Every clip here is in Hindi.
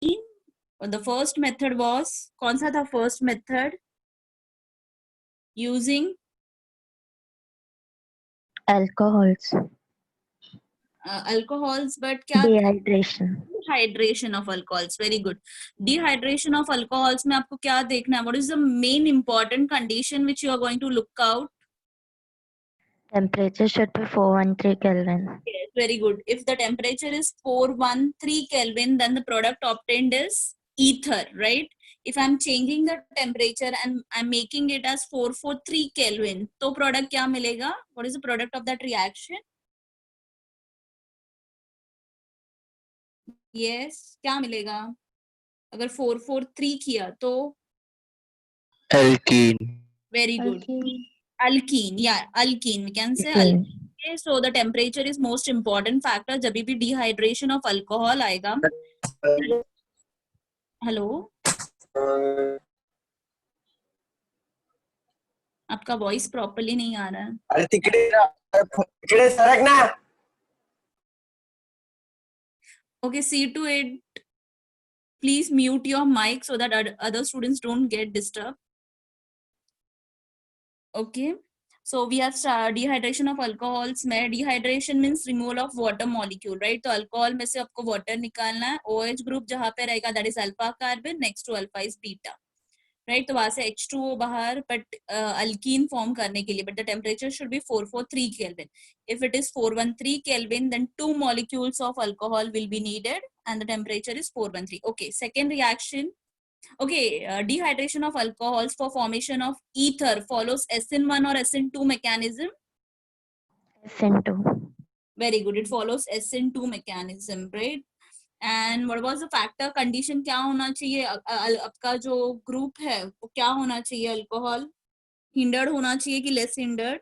The first method was, कौन सा था first method? Using alcohols, alcohols, but क्या dehydration of alcohols. Very good. Dehydration of alcohols में आपको क्या देखना है? What is the main important condition which you are going to look out? temperature should be 413 Kelvin. Yes, very good. If the temperature is 413 Kelvin, then the product obtained is ether, right? If I'm changing the temperature and I'm making it as 443 Kelvin, तो product क्या मिलेगा? What is the product of that reaction? Yes, क्या मिलेगा? अगर 443 किया तो alkene. very good. Alkene, yeah, alkene. We can say Alkene. alkene. Okay, so the temperature is most important factor. जब भी dehydration of alcohol आएगा. Hello. आपका वॉइस प्रॉपर्ली नहीं आ रहा है. अरे तिकडे सरक ना. Okay, see to it. Please mute your mic so that other students don't get disturbed. Okay. So we have dehydration of alcohols में dehydration means removal of water molecule, right? तो alcohol में से आपको water निकालना है. OH group जहाँ पे रहेगा that is alpha carbon, next to alpha is beta, right? तो वहाँ से H2O बाहर, but alkene form करने के लिए, but the temperature should be 443 Kelvin. If it is 413 Kelvin, then 2 molecules of alcohol will be needed, and the temperature is 413. Okay, second reaction. Okay, dehydration of alcohols for formation of ether follows SN1 or SN2 mechanism. SN2. Very good. It follows SN2 mechanism, right? And what was the factor condition? क्या होना चाहिए? आपका जो group है वो क्या होना चाहिए? Alcohol hindered होना चाहिए कि less hindered?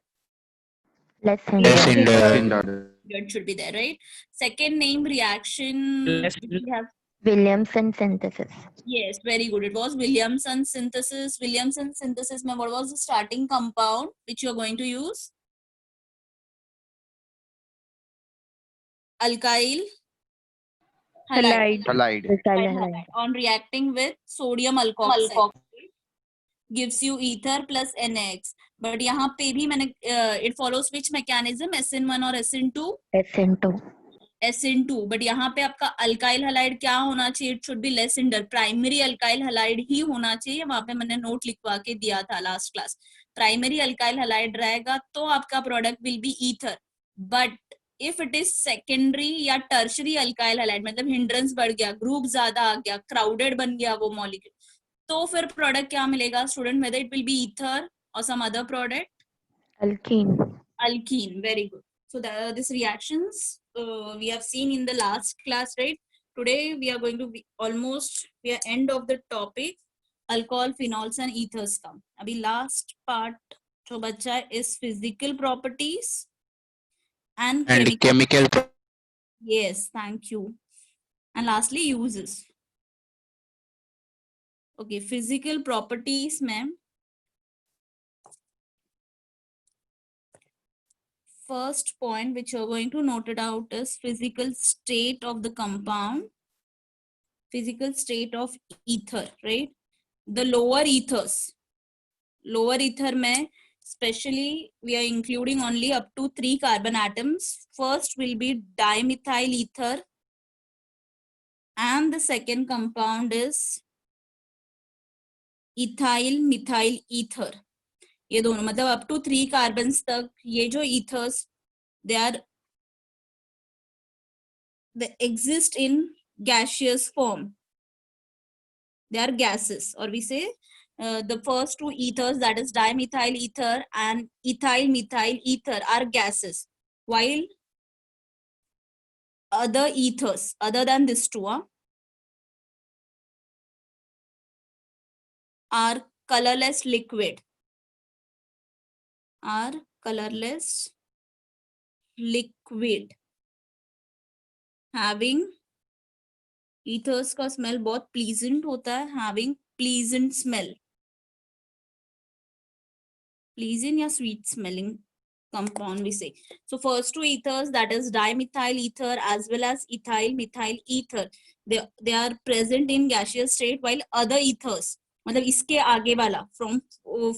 Less Less hindered. hindered. That should be there, right? Second name reaction. We have Williamson synthesis. Yes, very good. It was Williamson synthesis. Williamson synthesis mein what was the starting compound which you are going to use? Alkyl halide. Halide. Alkyl halide. On reacting with sodium alkoxide gives you ether plus NaX. But यहाँ पे भी मैंने it follows which mechanism? SN1 or SN2? SN2. SN2. But यहाँ पे आपका अल्काइल हलाइड क्या होना चाहिए? It should be less hindered. Primary alkyl halide ही होना चाहिए. वहां पे मैंने नोट लिखवा के दिया था last class. Primary alkyl halide रहेगा तो आपका product will be ether. But if it is secondary या टर्शरी अल्काइल हलाइड, मतलब हिंड्रेंस बढ़ गया, ग्रुप ज्यादा आ गया, क्राउडेड बन गया वो मॉलिक्यूल, तो फिर प्रोडक्ट क्या मिलेगा student? Whether it will be ether or some other product? Alkene. Alkene. Very good. So these reactions we have seen in the last class, right? Today we are going to be almost we are end of the topic, alcohol, phenols and ethers का. अभी last part जो बचा है is physical properties and chemical. Yes, thank you. And lastly uses. Okay, physical properties में first point which you're going to note it out is physical state of the compound, physical state of ether, right? The lower ethers, lower ether mein especially we are including only up to 3 carbon atoms. First will be dimethyl ether and the second compound is ethyl methyl ether. ये दोनों मतलब up to 3 carbons तक ये जो ethers they exist in gaseous form. They are gases, or we say the first two ethers, that is dimethyl ether and ethyl methyl ether, are gases, while other ethers other than this two are colorless liquid, are colorless liquid having ethers का smell बहुत pleasant होता है, having pleasant smell, pleasant या sweet smelling compound we say. So first two ethers, that is dimethyl ether as well as ethyl methyl ether, they are present in gaseous state, while other ethers, मतलब इसके आगे वाला from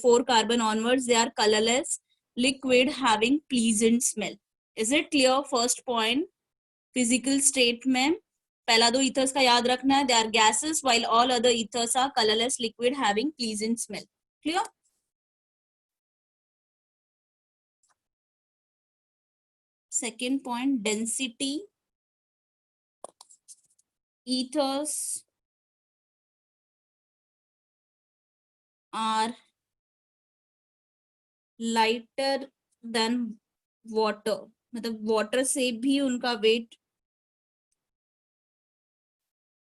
4 carbon onwards, they are colorless liquid having pleasant smell. Is it clear? First point, physical state में पहला दो ethers का याद रखना है, they are gases while all other ethers are colorless liquid having pleasant smell. Clear? Second point, density. Ethers are lighter than water, मतलब water से भी उनका weight.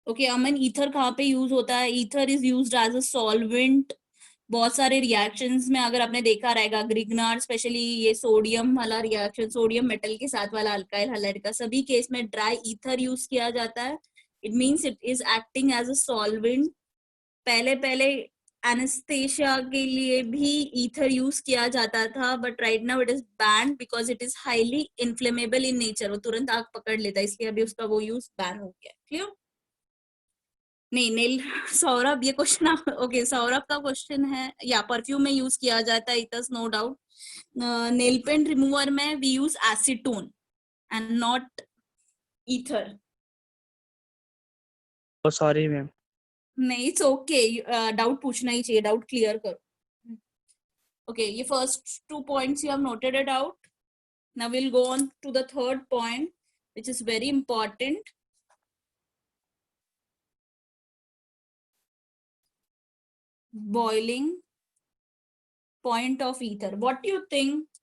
ओके अमन, ईथर कहाँ पे यूज होता है? Ether is used as a solvent बहुत सारे रिएक्शंस में, अगर आपने देखा रहेगा ग्रिग्नार्ड, स्पेशली ये सोडियम वाला रिएक्शन, सोडियम मेटल के साथ वाला अल्काइल हैलाइड का, सभी केस में ड्राई ईथर यूज किया जाता है. It means it is acting as a solvent. पहले एनेस्थेशिया के लिए भी ईथर यूज किया जाता था, but right now it is banned because it is highly inflammable in nature, वो तुरंत आग पकड़ लेता है, इसलिए अभी उसका वो यूज बैन हो गया. क्लियर? नहीं नेल सौरभ, ये क्वेश्चन ओके सौरभ का क्वेश्चन है, या परफ्यूम में यूज किया जाता है ethers, no doubt. Nail paint remover में we use acetone and not ether. Sorry ma'am. नहीं इट्स ओके, डाउट पूछना ही चाहिए, डाउट क्लियर करो. ओके, ये first 2 points you have noted it out. Now will go on to the third point which is very important. Boiling point of ether. What do you think?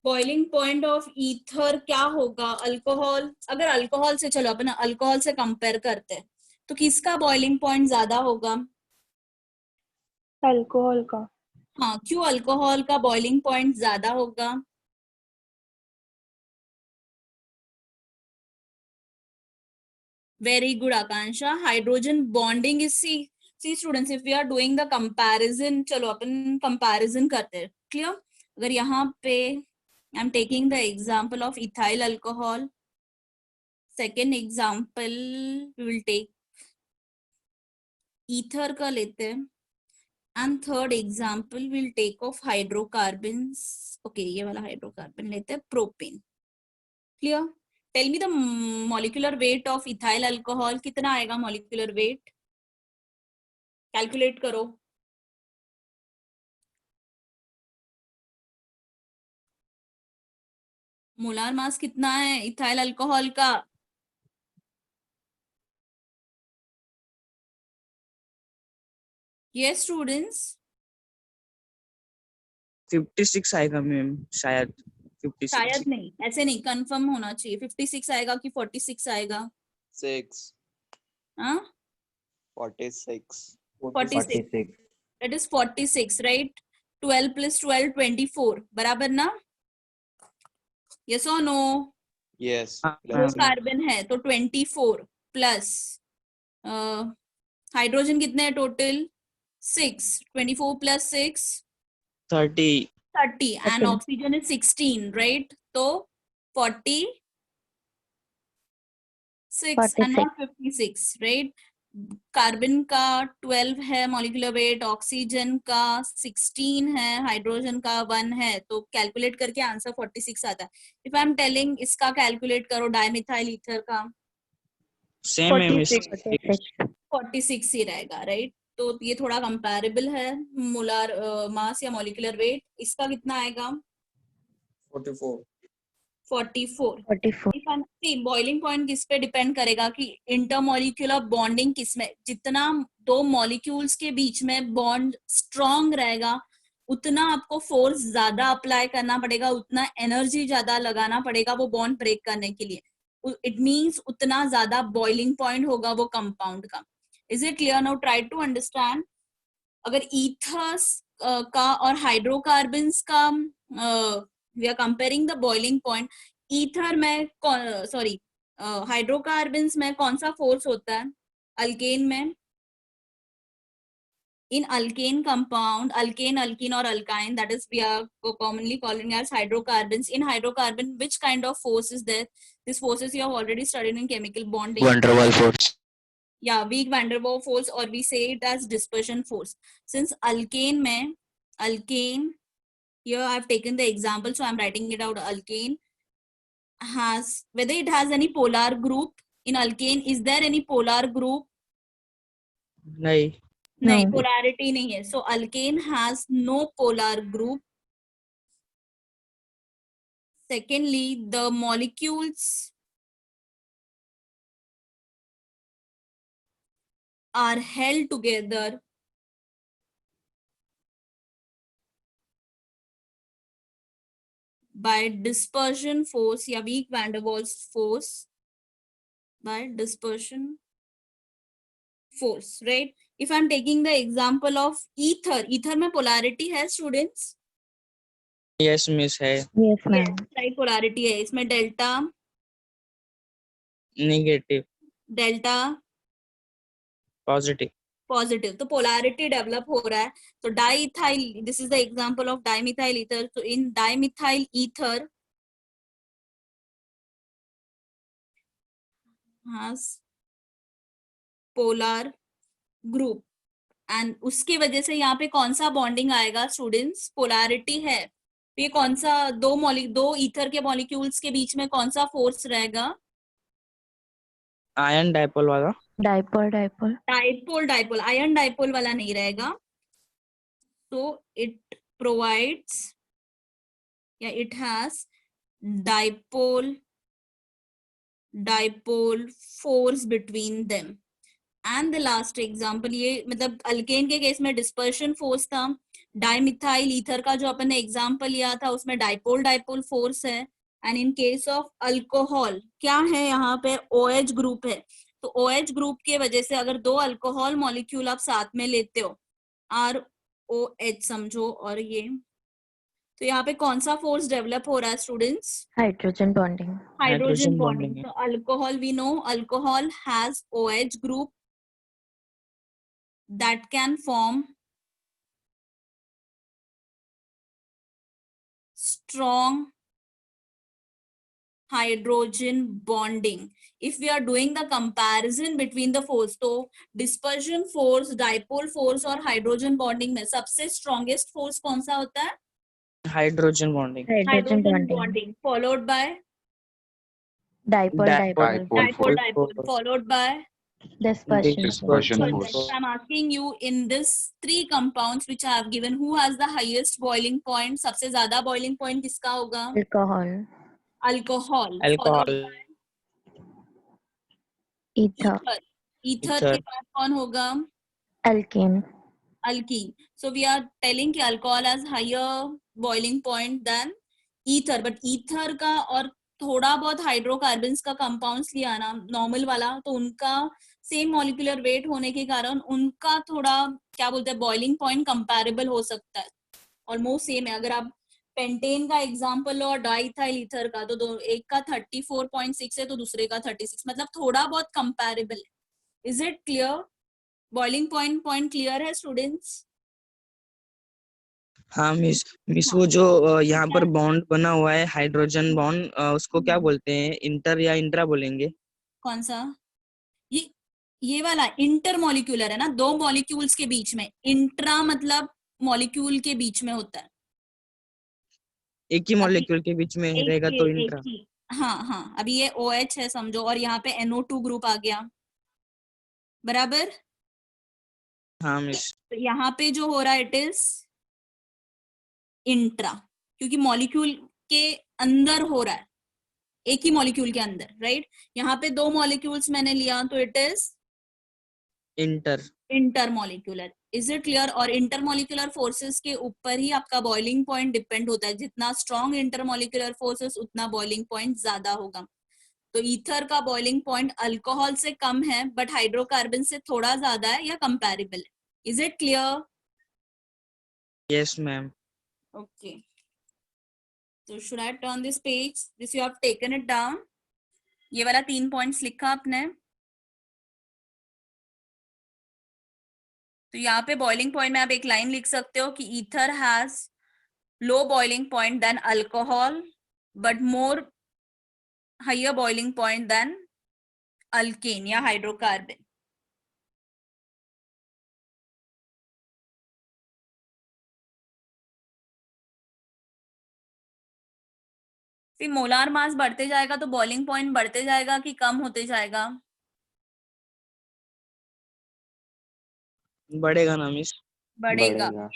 Boiling point of ether क्या होगा? अल्कोहल, अगर अल्कोहल से, चलो अपन अल्कोहल से कंपेयर करते हैं, तो किसका बॉइलिंग पॉइंट ज्यादा होगा? अल्कोहल का. हाँ, क्यों अल्कोहल का बॉइलिंग पॉइंट ज्यादा होगा? Very good Akanksha. Hydrogen bonding is see students, if we are doing the comparison, चलो अपन कंपैरिजन करते हैं. क्लियर? अगर यहाँ पे I am taking the example of ethyl alcohol, second example we will take ether का लेते हैं, and third example will take of hydrocarbons. Okay, ये वाला हाइड्रोकार्बन लेते हैं, propane. Clear? Tell me the molecular weight of ethyl alcohol. कितना आएगा मॉलिक्यूलर वेट? कैलकुलेट करो. मोलार मास कितना है इथाइल अल्कोहल का? यस स्टूडेंट्स, 56 आएगा मैम, शायद 56. शायद नहीं, ऐसे नहीं, कंफर्म होना चाहिए. 56 आएगा कि 46 आएगा? 6. हाँ, 46. 46. It is 46, right? 12 plus 12, 24. बराबर ना? Yes or no? Yes. दो कार्बन है तो 24 प्लस हाइड्रोजन कितने हैं total? 6. 24 plus 6, 30. 30, and oxygen is 16, right? तो 46 and not 56, right? कार्बन का 12 है मॉलिक्यूलर वेट, ऑक्सीजन का 16 है, हाइड्रोजन का 1 है, तो कैलकुलेट करके आंसर 46 आता है. इफ आई एम टेलिंग इसका कैलकुलेट करो, डाइमिथाइल ईथर का, सेम है 46 ही रहेगा, राइट? तो ये थोड़ा कंपैरेबल है. मोलार मास या मॉलिक्यूलर वेट इसका कितना आएगा? 44. 44. बॉइलिंग पॉइंट किस पे डिपेंड करेगा कि इंटरमॉलिक्यूलर बॉन्डिंग किसमें, जितना दो मॉलिक्यूल्स के बीच में बॉन्ड स्ट्रॉन्ग रहेगा उतना आपको फोर्स ज्यादा अप्लाई करना पड़ेगा, उतना एनर्जी ज्यादा लगाना पड़ेगा वो बॉन्ड ब्रेक करने के लिए. इट मींस उतना ज्यादा बॉइलिंग पॉइंट होगा वो कंपाउंड का. Is it clear? Now try to understand. अगर ईथर्स का और हाइड्रोकार्बन्स का we are comparing the boiling point, ether में सॉरी हाइड्रोकार्बन्स में कौन सा फोर्स होता है? अल्केन में in alkane compound, alkane, alkene or alkyne, that is we are commonly calling as hydrocarbons. In hydrocarbon, which kind of force is there? This forces you have already studied in chemical bonding. Van der Waals force. Yeah, weak van der Waals force, or we say it as dispersion force. Since alkane mein, alkane, here I have taken the example, so I am writing it out. Alkane has, whether it has any polar group in alkane, is there any polar group? नहीं. नहीं, No. polarity नहीं है. So alkane has no polar group. Secondly, the molecules are held together by dispersion force या weak van der Waals force, by dispersion force, right? If I'm taking the example of ether, ether में polarity है students? Yes, miss है. Yes, Yes, ma'am. right, polarity है. इसमें delta, Negative. delta Positive. Positive, तो पोलैरिटी डेवलप हो रहा है. तो diethyl, this is the example of dimethyl ether. तो in dimethyl ether has polar group and उसकी वजह से यहाँ पे कौन सा बॉन्डिंग आएगा स्टूडेंट्स? पोलैरिटी है. तो ये कौन सा दो ईथर के मॉलिक्यूल्स के बीच में कौन सा फोर्स रहेगा? आयन डाइपोल वाला. Dipole, dipole. Dipole, dipole, ion dipole वाला नहीं रहेगा. So it provides, yeah, it has dipole force between them. And the last example, ये मतलब अल्केन के केस में डिस्पर्शन फोर्स था. डाइमिथाइल ईथर का जो अपन ने एग्जांपल लिया था उसमें डाइपोल फोर्स है. And in case of alcohol क्या है? यहाँ पे OH ग्रुप है. तो OH ग्रुप के वजह से अगर दो अल्कोहल मॉलिक्यूल आप साथ में लेते हो, ROH समझो, और ये, तो यहाँ पे कौन सा फोर्स डेवलप हो रहा है students? Hydrogen bonding. Hydrogen Hydrogen bonding. bonding तो alcohol, we know alcohol has OH group that can form strong hydrogen bonding. If we are doing the comparison between the force, तो dispersion force, dipole force और hydrogen bonding में सबसे strongest force कौन सा होता है? Hydrogen bonding. Hydrogen Hydrogen bonding. bonding followed by Dipole, Dipole. dipole. dipole followed by Dispersion force. Dispersion force. force. I'm asking you, in this three compounds which I have given, who has the highest boiling point? सबसे ज्यादा boiling point किसका होगा? Alcohol. Alcohol. Alcohol. Ether. Ether Ether. के बाद कौन होगा? Alkene. Alkene. So we are telling कि alcohol has higher boiling point than ether, but ether का और थोड़ा बहुत हाइड्रोकार्बन्स का कंपाउंड्स लिया ना नॉर्मल वाला, तो उनका सेम मॉलिक्यूलर वेट होने के कारण उनका थोड़ा क्या बोलते हैं बॉइलिंग पॉइंट कंपैरेबल हो सकता है, ऑलमोस्ट सेम है. अगर आप पेंटेन का एग्जांपल लो और डाइथाइल ईथर का, तो एक का 34.6 है तो दूसरे का 36, मतलब थोड़ा बहुत कंपैरेबल है. Is it clear? Boiling point clear है स्टूडेंट्स? हाँ मिस वो जो यहाँ पर बॉन्ड बना हुआ है हाइड्रोजन बॉन्ड, उसको क्या बोलते हैं? इंटर या इंट्रा बोलेंगे? कौन सा? ये वाला इंटर मॉलिक्यूलर है ना, दो मॉलिक्यूल्स के बीच में. इंट्रा मतलब मॉलिक्यूल के बीच में होता है. एक ही मॉलिक्यूल के बीच में रहेगा तो इंट्रा. हाँ, अभी ये OH है समझो, और यहाँ पे NO2 ग्रुप आ गया, बराबर. हाँ मिस. तो यहाँ पे जो हो रहा है इट इज इंट्रा, क्योंकि मॉलिक्यूल के अंदर हो रहा है, एक ही मॉलिक्यूल के अंदर, राइट. यहाँ पे दो मॉलिक्यूल्स मैंने लिया तो it is intermolecular. Is it clear? और इंटरमॉलिक्यूलर फोर्सेस के ऊपर ही आपका बॉइलिंग पॉइंट डिपेंड होता है. जितना स्ट्रॉन्ग इंटरमॉलिक्यूलर फोर्सेस उतना बॉइलिंग पॉइंट ज्यादा होगा. तो ईथर का बॉइलिंग पॉइंट अल्कोहल से कम है, बट हाइड्रोकार्बन से थोड़ा ज्यादा है या कंपैरेबल है. Is it clear? Yes ma'am. Okay, so should I turn this page? This you have taken it down. ये वाला 3 पॉइंट्स लिखा आपने. तो यहाँ पे बॉइलिंग पॉइंट में आप एक लाइन लिख सकते हो कि ether has low boiling point than alcohol but more higher boiling point than alkane या हाइड्रोकार्बन. फिर मोलार मास बढ़ते जाएगा तो बॉइलिंग पॉइंट बढ़ते जाएगा कि कम होते जाएगा? बढ़ेगा ना मिस. बढ़ेगा. बढ़ेगा.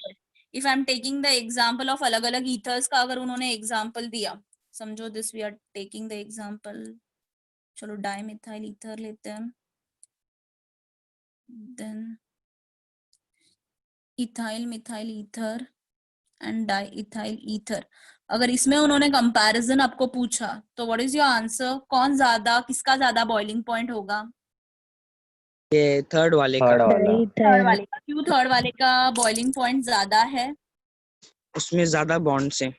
If I am taking the example of अलग अलग ईथर्स का अगर उन्होंने एग्जाम्पल दिया, समझो this we are taking the example, चलो डाइमिथाइल ईथर लेते हैं, then ethyl methyl ether and diethyl ether. अगर इसमें उन्होंने कंपैरिजन आपको पूछा तो व्हाट इज योर आंसर? कौन ज्यादा, किसका ज्यादा बॉइलिंग पॉइंट होगा? ये थर्ड वाले का. थर्ड वाला. थर्ड वाले का. क्यों थर्ड वाले का बॉइलिंग पॉइंट ज्यादा है? उसमें ज्यादा बॉन्ड्स है.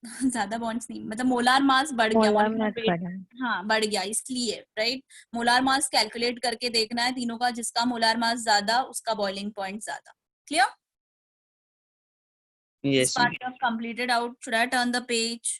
ज्यादा बॉन्ड्स नहीं, मतलब मोलार मास बढ़ गया, मोलार molecular मास weight, बढ़ा. हाँ बढ़ गया इसलिए, राइट. मोलार मास कैलकुलेट करके देखना है तीनों का, जिसका मोलार मास ज्यादा उसका बॉइलिंग पॉइंट ज्यादा. Clear? This yes. part you have completed out. Should I turn the page?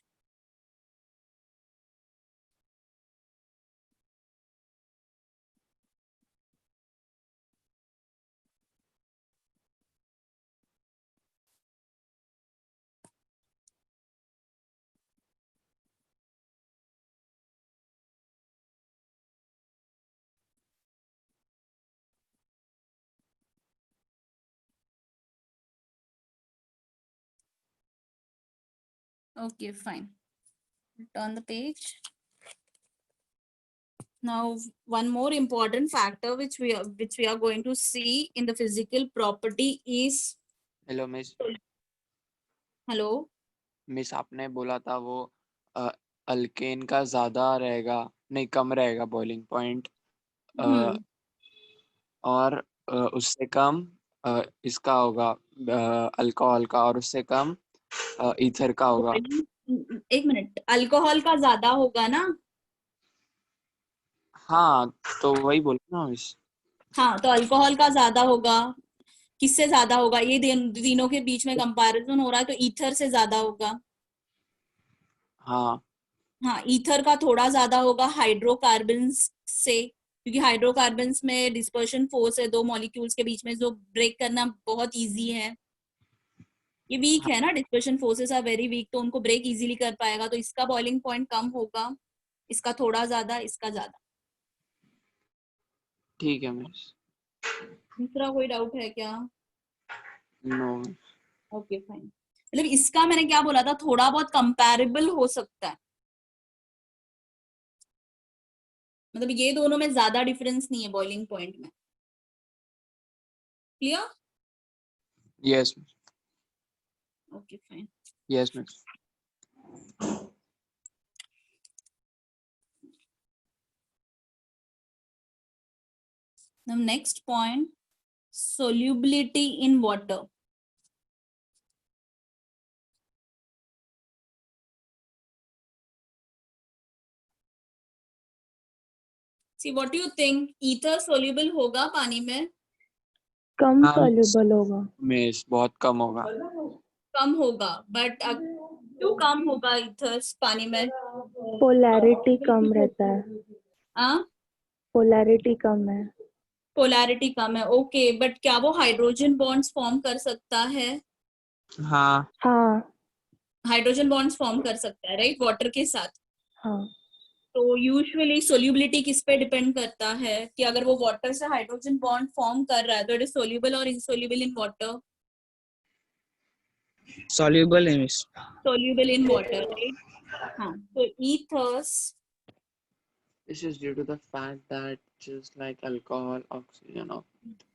Okay, fine. Turn the page. Now, one more important factor which we are going to see in the physical property is. Hello miss. Hello. Miss आपने बोला था वो अल्केन का ज्यादा रहेगा, नहीं कम रहेगा बॉइलिंग पॉइंट, और उससे कम इसका होगा अल्कोहल का, और उससे कम ईथर का होगा. एक मिनट, अल्कोहल का ज्यादा होगा ना? हाँ, तो वही बोला ना मिस. हाँ, तो अल्कोहल का ज्यादा होगा. किससे ज्यादा होगा? ये तीनों के बीच में कंपैरिजन हो रहा है तो ईथर से ज्यादा होगा. हाँ. हाँ, ईथर का थोड़ा ज्यादा होगा हाइड्रोकार्बन्स से, क्योंकि हाइड्रोकार्बन्स में डिस्पर्शन फोर्स है दो मॉलिक्यूल्स के बीच में, जो ब्रेक करना बहुत इजी है. ये वीक है ना, dispersion forces are very weak, तो उनको ब्रेक इजीली कर पाएगा. तो इसका बॉइलिंग पॉइंट कम होगा, इसका थोड़ा ज्यादा, इसका ज्यादा. ठीक है मिस. दूसरा कोई डाउट है क्या? नो. Okay fine. मतलब इसका मैंने क्या बोला था, थोड़ा बहुत कंपैरेबल हो सकता है, मतलब ये दोनों में ज्यादा डिफरेंस नहीं है बॉइलिंग पॉइंट में. Clear? Yes. Okay fine. Yes miss. Now next point, solubility in water. See, what do you think? Ether soluble होगा पानी में? कम हाँ. soluble होगा. मिस बहुत कम होगा. कम होगा, बट क्यों कम होगा ईथर्स पानी में? पोलैरिटी कम रहता है. हाँ, पोलैरिटी कम है. पोलैरिटी कम है. ओके, बट क्या वो हाइड्रोजन बॉन्ड्स फॉर्म कर सकता है? हाँ. हाँ. हाइड्रोजन बॉन्ड्स फॉर्म कर सकता है, राइट, वाटर के साथ. हाँ. तो यूजुअली सोल्यूबिलिटी किस पे डिपेंड करता है कि अगर वो वाटर से हाइड्रोजन बॉन्ड फॉर्म कर रहा है तो इट इज सोल्यूबल और इनसोल्यूबल इन वाटर? सॉल्युबल है miss. Soluble in water, right. हाँ, तो ethers. This is due to the fact that just like alcohol, oxygen,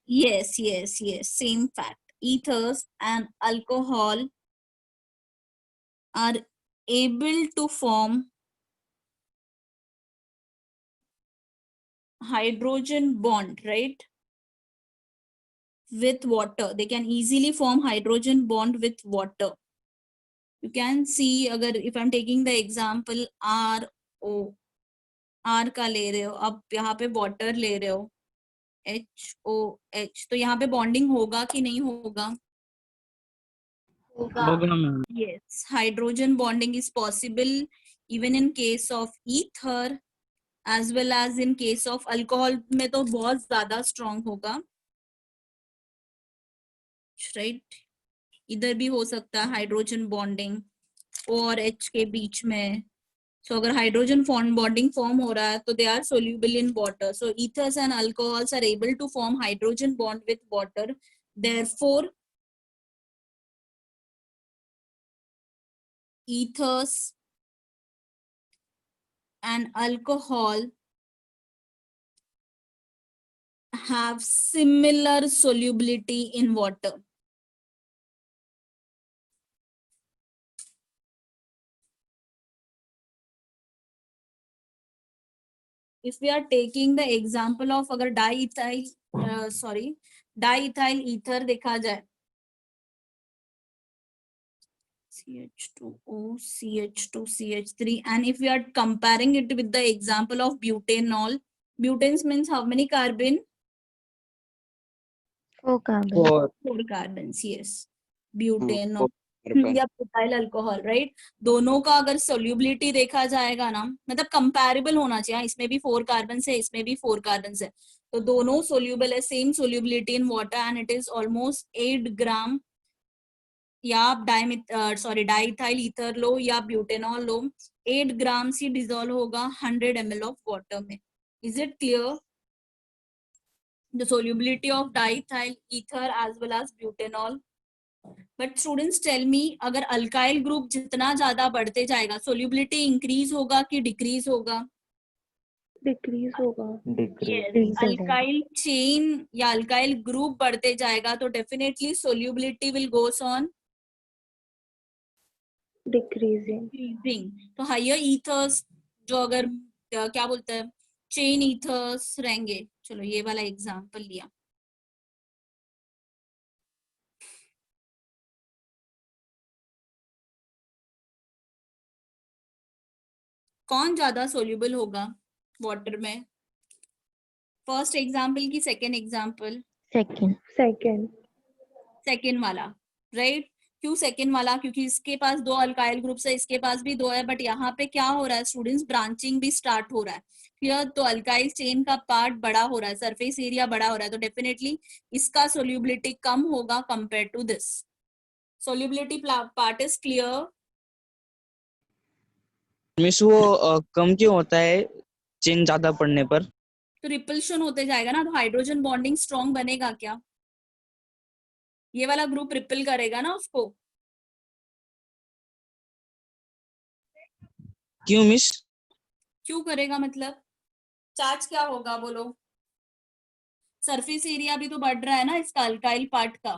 Yes, same fact. Ethers and alcohol are able to form hydrogen bond, right, with water. They can easily form hydrogen bond with water. You can see, agar if I'm taking the example RO, R का ले रहे हो, अब यहाँ पे water ले रहे हो, HOH, तो यहाँ पे बॉन्डिंग होगा कि नहीं होगा? होगा ma'am. Yes, hydrogen bonding is possible even in case of ether as well as in case of alcohol में तो बहुत ज्यादा strong होगा, right? इधर भी हो सकता है हाइड्रोजन बॉन्डिंग O और H के बीच में. So अगर हाइड्रोजन बॉन्डिंग फॉर्म हो रहा है तो they are soluble in water. So ethers and alcohols are able to form hydrogen bond with water. Therefore, ethers and alcohol have similar solubility in water. If we are taking the example of अगर डाइइथाइल ईथर देखा जाए, CH2O, CH2, CH3, and if we are comparing it with the example of butanol, butanes means how many carbon? 4 carbon. 4 carbons, yes. Butanol carbon या बुटाइल अल्कोहल, राइट? दोनों का अगर सोल्यूबिलिटी देखा जाएगा ना, मतलब कंपैरेबल होना चाहिए. इसमें भी 4 कार्बन है, इसमें भी 4 कार्बन है, तो दोनों सोल्यूबल है, same solubility in water, and it is almost 8 ग्राम. या आप डाइइथाइल ईथर लो या ब्यूटेनॉल लो, 8 ग्राम से डिजोल्व होगा 100 ml ऑफ वाटर में. Is it clear? The solubility of diethyl ether as well as butanol. But students tell me, अगर अल्काइल ग्रुप जितना ज्यादा बढ़ते जाएगा, सोल्यूबिलिटी इंक्रीज होगा कि डिक्रीज होगा? डिक्रीज होगा. Yes, अल्काइल चेन या अल्काइल ग्रुप बढ़ते जाएगा तो definitely solubility will goes on decreasing. Increasing. तो हायर ईथर्स जो अगर क्या बोलते हैं चेन ईथर्स रहेंगे. चलो ये वाला एग्जांपल लिया. कौन ज्यादा सोल्यूबल होगा वाटर में? फर्स्ट एग्जांपल की सेकेंड एग्जांपल? सेकंड. सेकेंड वाला, राइट? क्यों सेकेंड वाला? क्योंकि इसके पास 2 अल्काइल ग्रुप्स है, इसके पास भी 2 है, बट यहाँ पे क्या हो रहा है स्टूडेंट्स, ब्रांचिंग भी स्टार्ट हो रहा है. क्लियर? तो अल्काइल चेन का पार्ट बड़ा हो रहा है, सरफेस एरिया बड़ा हो रहा है, तो डेफिनेटली इसका सोल्यूबिलिटी कम होगा compare to this. Solubility part is clear? Miss वो कम क्यों होता है चेन ज्यादा पड़ने पर? तो रिपल्शन होते जाएगा ना, तो हाइड्रोजन बॉन्डिंग स्ट्रॉन्ग बनेगा क्या? ये वाला ग्रुप रिपल करेगा ना उसको. क्यों मिस? क्यों करेगा मतलब? चार्ज क्या होगा बोलो? सरफेस एरिया भी तो बढ़ रहा है ना इसका, अल्काइल पार्ट का.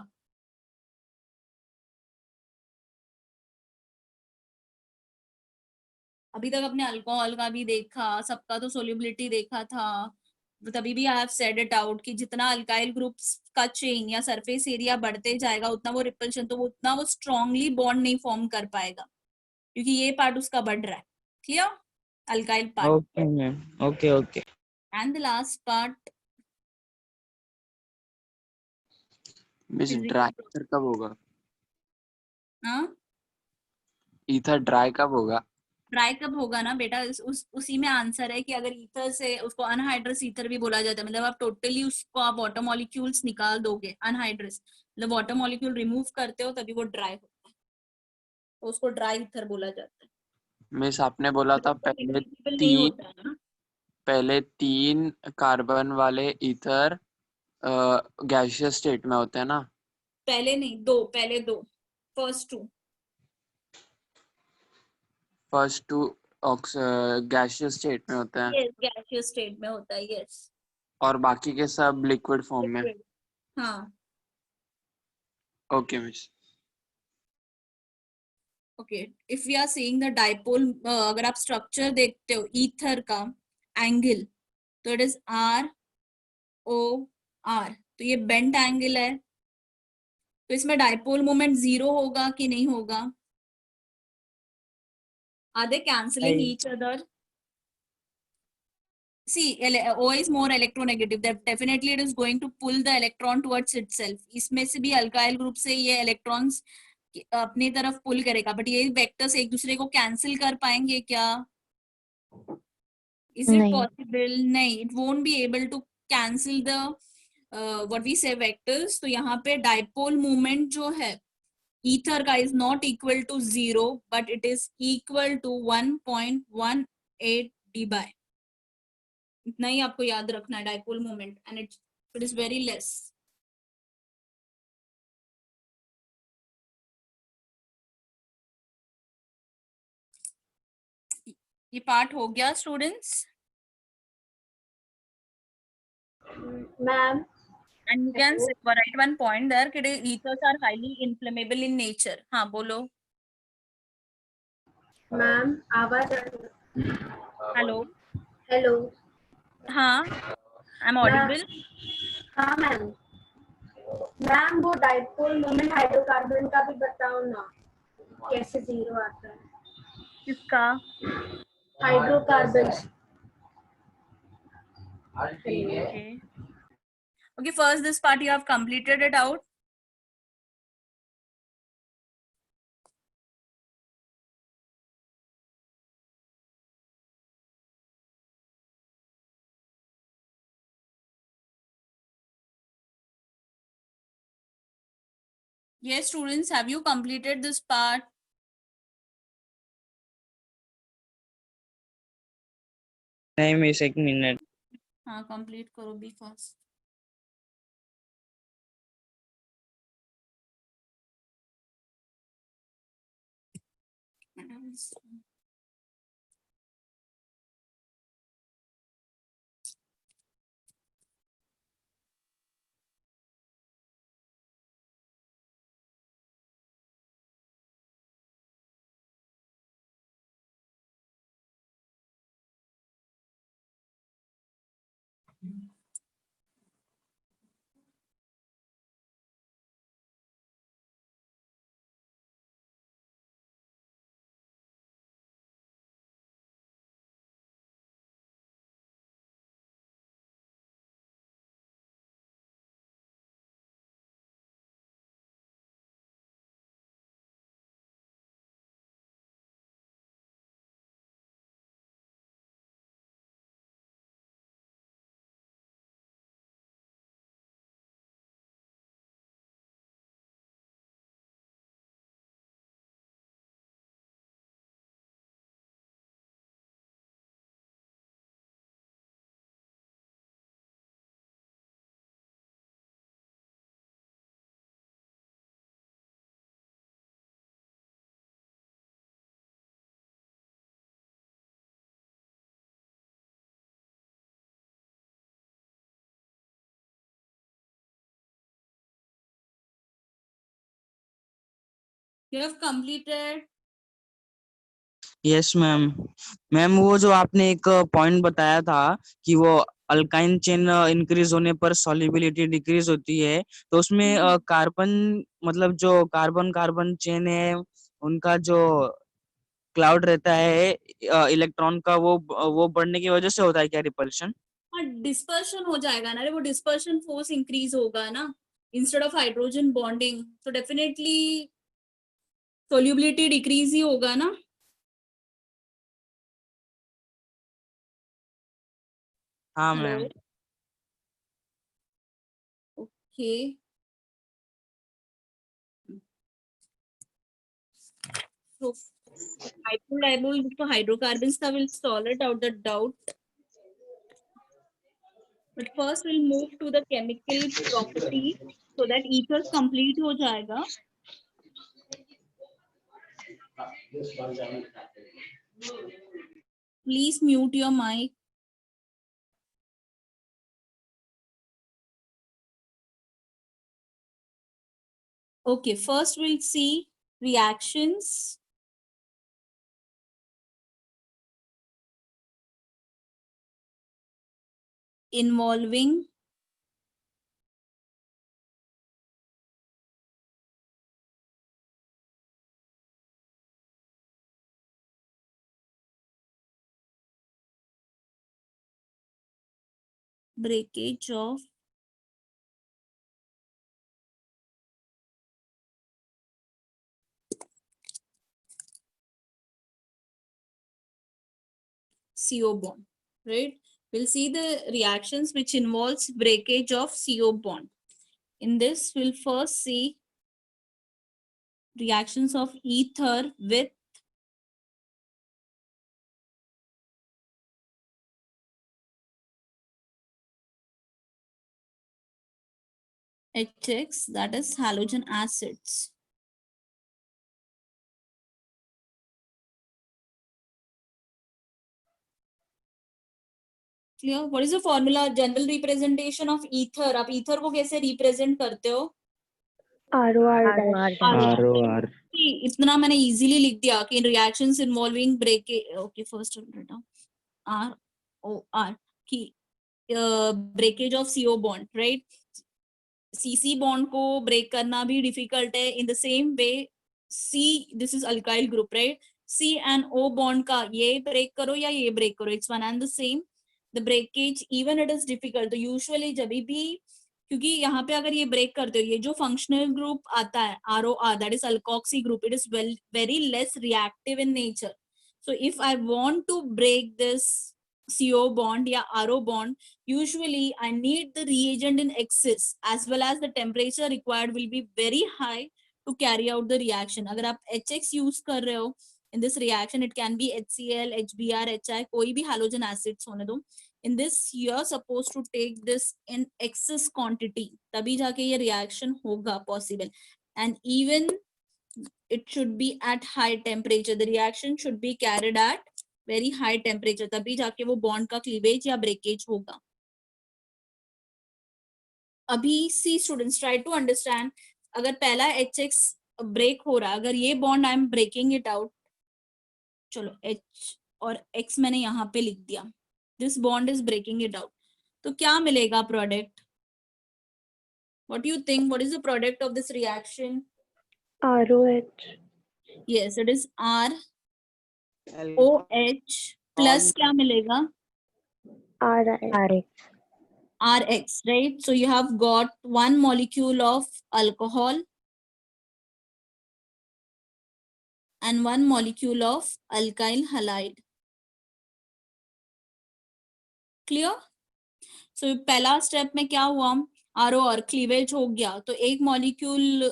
अभी तक अपने अल्कोहल का भी देखा, सबका तो सोल्यूबिलिटी देखा था. तभी भी I have said it out कि जितना अल्काइल ग्रुप्स का चेन या सरफेस एरिया बढ़ते जाएगा उतना वो रिपल्शन, तो उतना वो स्ट्रांगली बॉन्ड नहीं फॉर्म कर पाएगा, क्योंकि ये पार्ट उसका बढ़ रहा है. Clear? Alkyl part. Okay ma'am. Okay okay. And the last part miss dry ether कब होगा? ईथर ड्राई कब होगा? ड्राई कब होगा ना बेटा, उसी में आंसर है कि अगर ईथर से, उसको अनहाइड्रस ईथर भी बोला जाता है, मतलब आप टोटली उसको आप वाटर मॉलिक्यूल्स निकाल दोगे, अनहाइड्रस मतलब वाटर मॉलिक्यूल रिमूव करते हो तभी वो ड्राई होता है, तो उसको ड्राई ईथर बोला जाता है. मिस आपने बोला था Negligible नहीं होता है ना. पहले 3 कार्बन वाले ईथर गैसियस स्टेट में होते हैं ना? पहले नहीं, 2, पहले 2, फर्स्ट 2. फर्स्ट 2 गैसियस स्टेट में होते हैं. यस, गैसियस स्टेट में होता है. यस. और बाकी के सब लिक्विड फॉर्म में. हाँ. Okay miss. Okay, if we are seeing the dipole, अगर आप स्ट्रक्चर देखते हो ईथर का एंगल, तो इट इज ROR, तो ये बेंट एंगल है, तो इसमें डाइपोल मोमेंट 0 होगा कि नहीं होगा? Are they cancelling each other? See, O is more electronegative. That definitely it is going to pull the electron towards itself. इसमें से भी alkyl group से ये electrons अपनी तरफ pull करेगा. But ये vectors एक दूसरे को cancel कर पाएंगे क्या? Is it नहीं. possible? नहीं. It won't be able to cancel the what we say vectors. तो यहाँ पे dipole moment जो है ether का is not equal to 0, but it is equal to 1.18 dBi. इतना ही आपको याद रखना है dipole moment and it is very less. ये पार्ट हो गया students. Ma'am and you can write one point there कि ethers are highly inflammable in nature. हाँ बोलो. मैम आवाज हेलो. हेलो. हाँ आई एम ऑडिबल. हाँ मैम. मैम वो डाइपोल मोमेंट हाइड्रोकार्बन का भी बताओ ना, कैसे 0 आता है. किसका? Hydrocarbon. Okay, first this part you have completed it out. Yes students, have you completed this part? नहीं मिस, एक मिनट. हाँ कंप्लीट करो भी first. You have completed. Yes ma'am. Ma'am वो जो आपने एक पॉइंट बताया था कि वो अल्काइन चेन इंक्रीज होने पर सॉल्युबिलिटी डिक्रीज होती है, तो उसमें कार्बन मतलब जो कार्बन कार्बन चेन है उनका जो क्लाउड रहता है इलेक्ट्रॉन का, वो बढ़ने की वजह से होता है क्या रिपल्शन? हाँ डिस्पर्शन हो जाएगा ना रे. वो डिस्पर्शन फोर्स इंक्रीज होगा ना इंस्टेड ऑफ हाइड्रोजन बॉन्डिंग. तो डेफिनेटली सोल्यूबिलिटी डिक्रीज ही होगा ना. हाँ ma'am. Okay. So dipole to hydrocarbons that will solve it out the doubt. But first we'll move to the chemical property so that ether complete हो जाएगा. Please mute your mic. Okay, first we'll see reactions. Involving breakage of CO bond, right? We'll see the reactions which involves breakage of CO bond. In this, we'll first see reactions of ether with HX, that is halogen acids. Clear? What is the formula? General representation of ether. आप ether को कैसे represent करते हो? ROR dash. ROR. इतना मैंने easily लिख दिया कि reactions involving breakage. Okay, first I'll write down ROR कि breakage of CO bond, right? CC bond को break करना भी difficult है. In the same way, C, this is alkyl group, right? C and O bond का ये break करो या ये break करो, it's one and the same. The breakage, even it is difficult. तो usually जब भी, क्योंकि यहाँ पे अगर ये break करते हो, ये जो functional group आता है ROR, that is alkoxy group, it is very less reactive in nature. So if I want to break this CO bond या RO bond, usually I need the reagent in excess as well as the temperature required will be very high to carry out the reaction. अगर आप HX use कर रहे हो in this reaction, it can be HCl, HBr, HI, कोई भी halogen acids होने दो. In this, you are supposed to take this in excess quantity. तभी जाके ये reaction होगा possible. And even it should be at high temperature. The reaction should be carried at very high temperature. तभी जाके वो bond का cleavage या breakage होगा. अभी see students try to understand. अगर पहला HX break हो रहा है, अगर ये bond I am breaking it out, चलो H और X मैंने यहाँ पे लिख दिया. This bond is breaking it out. तो क्या मिलेगा product? What do you think? What is the product of this reaction? ROH. Yes, it is ROH plus क्या मिलेगा? RX. RX, right? So you have got one molecule of alcohol and one molecule of alkyl halide. Clear? So पहला step में क्या हुआ? ROR cleavage हो गया, तो एक molecule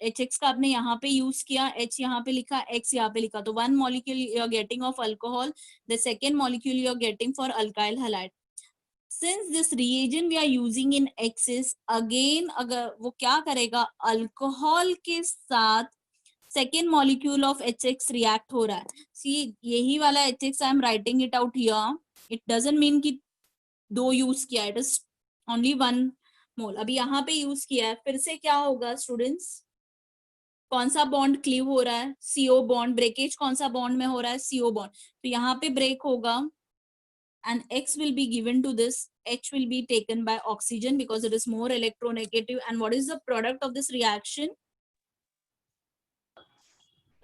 HX का आपने यहाँ पे use किया, H यहाँ पे लिखा, X यहाँ पे लिखा, तो one molecule you are getting of alcohol, the second molecule you are getting for alkyl halide. Since this reagent we are using in excess, again अगर वो क्या करेगा, alcohol के साथ second molecule of HX react हो रहा है. See, यही वाला HX I am writing it out here. It doesn't mean कि दो use किया, it is only one mole. अभी यहाँ पे use किया है, फिर से क्या होगा students? कौन सा bond cleave हो रहा है? CO bond. Breakage कौन सा bond में हो रहा है? CO bond. तो यहाँ पे break होगा and X will be given to this, H will be taken by oxygen because it is more electronegative. And what is the product of this reaction?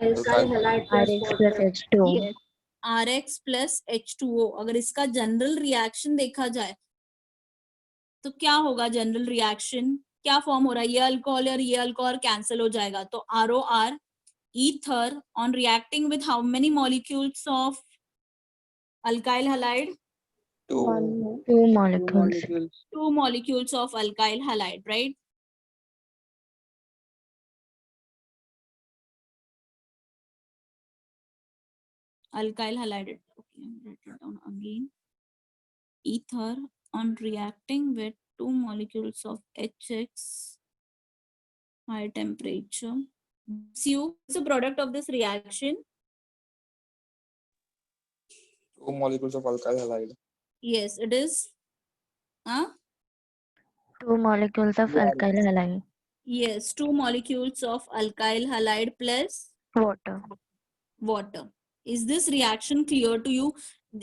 Alkyl halide plus RX water. plus H2O. Yes. RX plus H2O. अगर इसका जनरल रिएक्शन देखा जाए तो क्या होगा? जनरल रिएक्शन क्या फॉर्म हो रहा है? ये अल्कोहल और ये अल्कोहल कैंसिल हो जाएगा, तो ROR ether on reacting with how many molecules of alkyl halide? Two molecules. Two molecules of alkyl halide, right? Alkyl halide. Okay, write it down again. Ether on reacting with two molecules of HX, high temperature. Cu is the product of this reaction. Two molecules of alkyl halide. Yes, it is. Two molecules of alkyl halide. Yes, two molecules of alkyl halide plus Water. Is this reaction clear to you?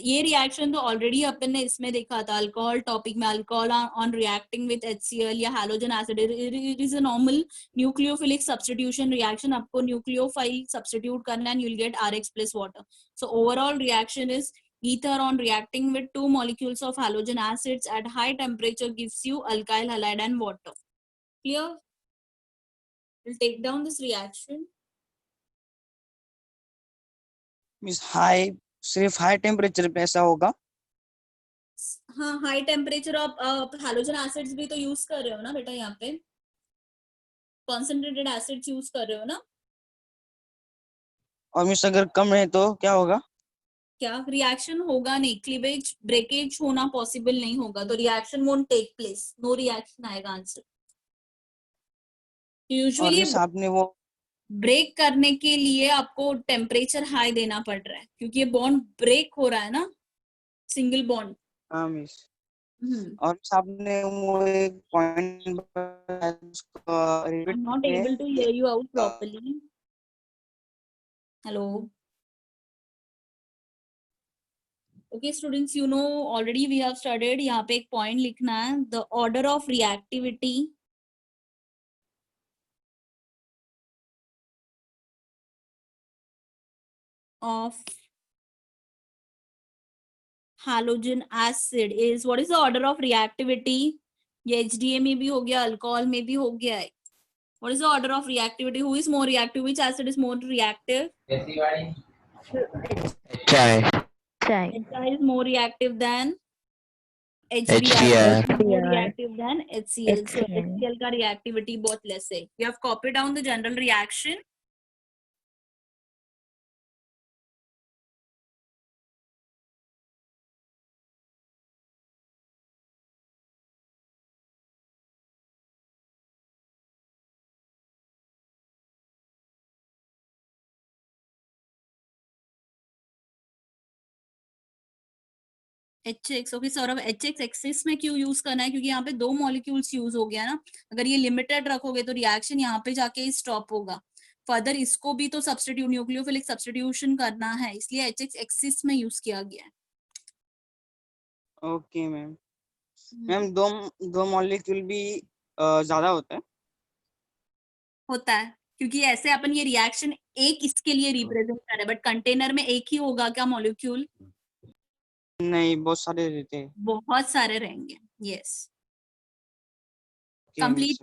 ये reaction तो already अपन ने इसमें देखा था, alcohol topic में, alcohol on reacting with HCl या halogen acid. It is a normal nucleophilic substitution reaction. आपको nucleophile substitute करना and you'll get RX plus water. So overall reaction is Ether on reacting with two molecules of halogen acids at high temperature gives you alkyl halide and water. Clear? We'll take down this reaction. Means high, सिर्फ हाई टेम्परेचर पे ऐसा होगा? हाँ, हाई टेम्परेचर आप हैलोजन एसिड्स भी तो यूज कर रहे हो ना बेटा, यहाँ पे कॉन्सेंट्रेटेड एसिड्स यूज कर रहे हो ना? और मीन्स अगर कम है तो क्या होगा? क्या रिएक्शन होगा नहीं, क्लीवेज ब्रेकेज होना पॉसिबल नहीं होगा, तो reaction won't take place, no reaction आएगा आंसर। और यूजुअली मीन्स आपने वो ब्रेक करने के लिए आपको टेम्परेचर हाई देना पड़ रहा है, क्योंकि ये बॉन्ड ब्रेक हो रहा है ना, सिंगल बॉन्ड। हाँ मिस, और मिस आपने वो एक point I repeat am not करिए able to hear you out properly. Hello. Okay students, you know already we have studied, यहाँ पे एक पॉइंट लिखना है, the order of reactivity of halogen acid is, what is the order of reactivity? ये HDA में भी हो गया, अल्कोहल में भी हो गया है। What is the order of reactivity? Who is more reactive? Which acid is more reactive? चाय Chai. HI is more reactive than HBr. HBr. Is more HBr. reactive than HCl. So HCl. HCl का reactivity बहुत less है. We have copied down the general reaction. HX, okay Saurabh, HX axis में क्यों यूज करना है? क्योंकि यहाँ पे दो मॉलिक्यूल्स यूज हो गया ना, अगर ये लिमिटेड रखोगे तो रिएक्शन यहाँ पे जाके स्टॉप होगा, फर्दर इसको भी तो सब्स्टिट्यूट, न्यूक्लियोफिलिक सब्स्टिट्यूशन करना है, इसलिए HX एक्सिस में यूज किया गया है। Okay ma'am. मैम दो मॉलिक्यूल भी ज्यादा होता है? होता है, क्योंकि ऐसे अपन ये रिएक्शन एक इसके लिए रिप्रेजेंट कर रहे हैं, बट कंटेनर में एक ही होगा क्या मॉलिक्यूल? नहीं, बहुत सारे रहते हैं। बहुत सारे रहेंगे। Yes, Okay, complete.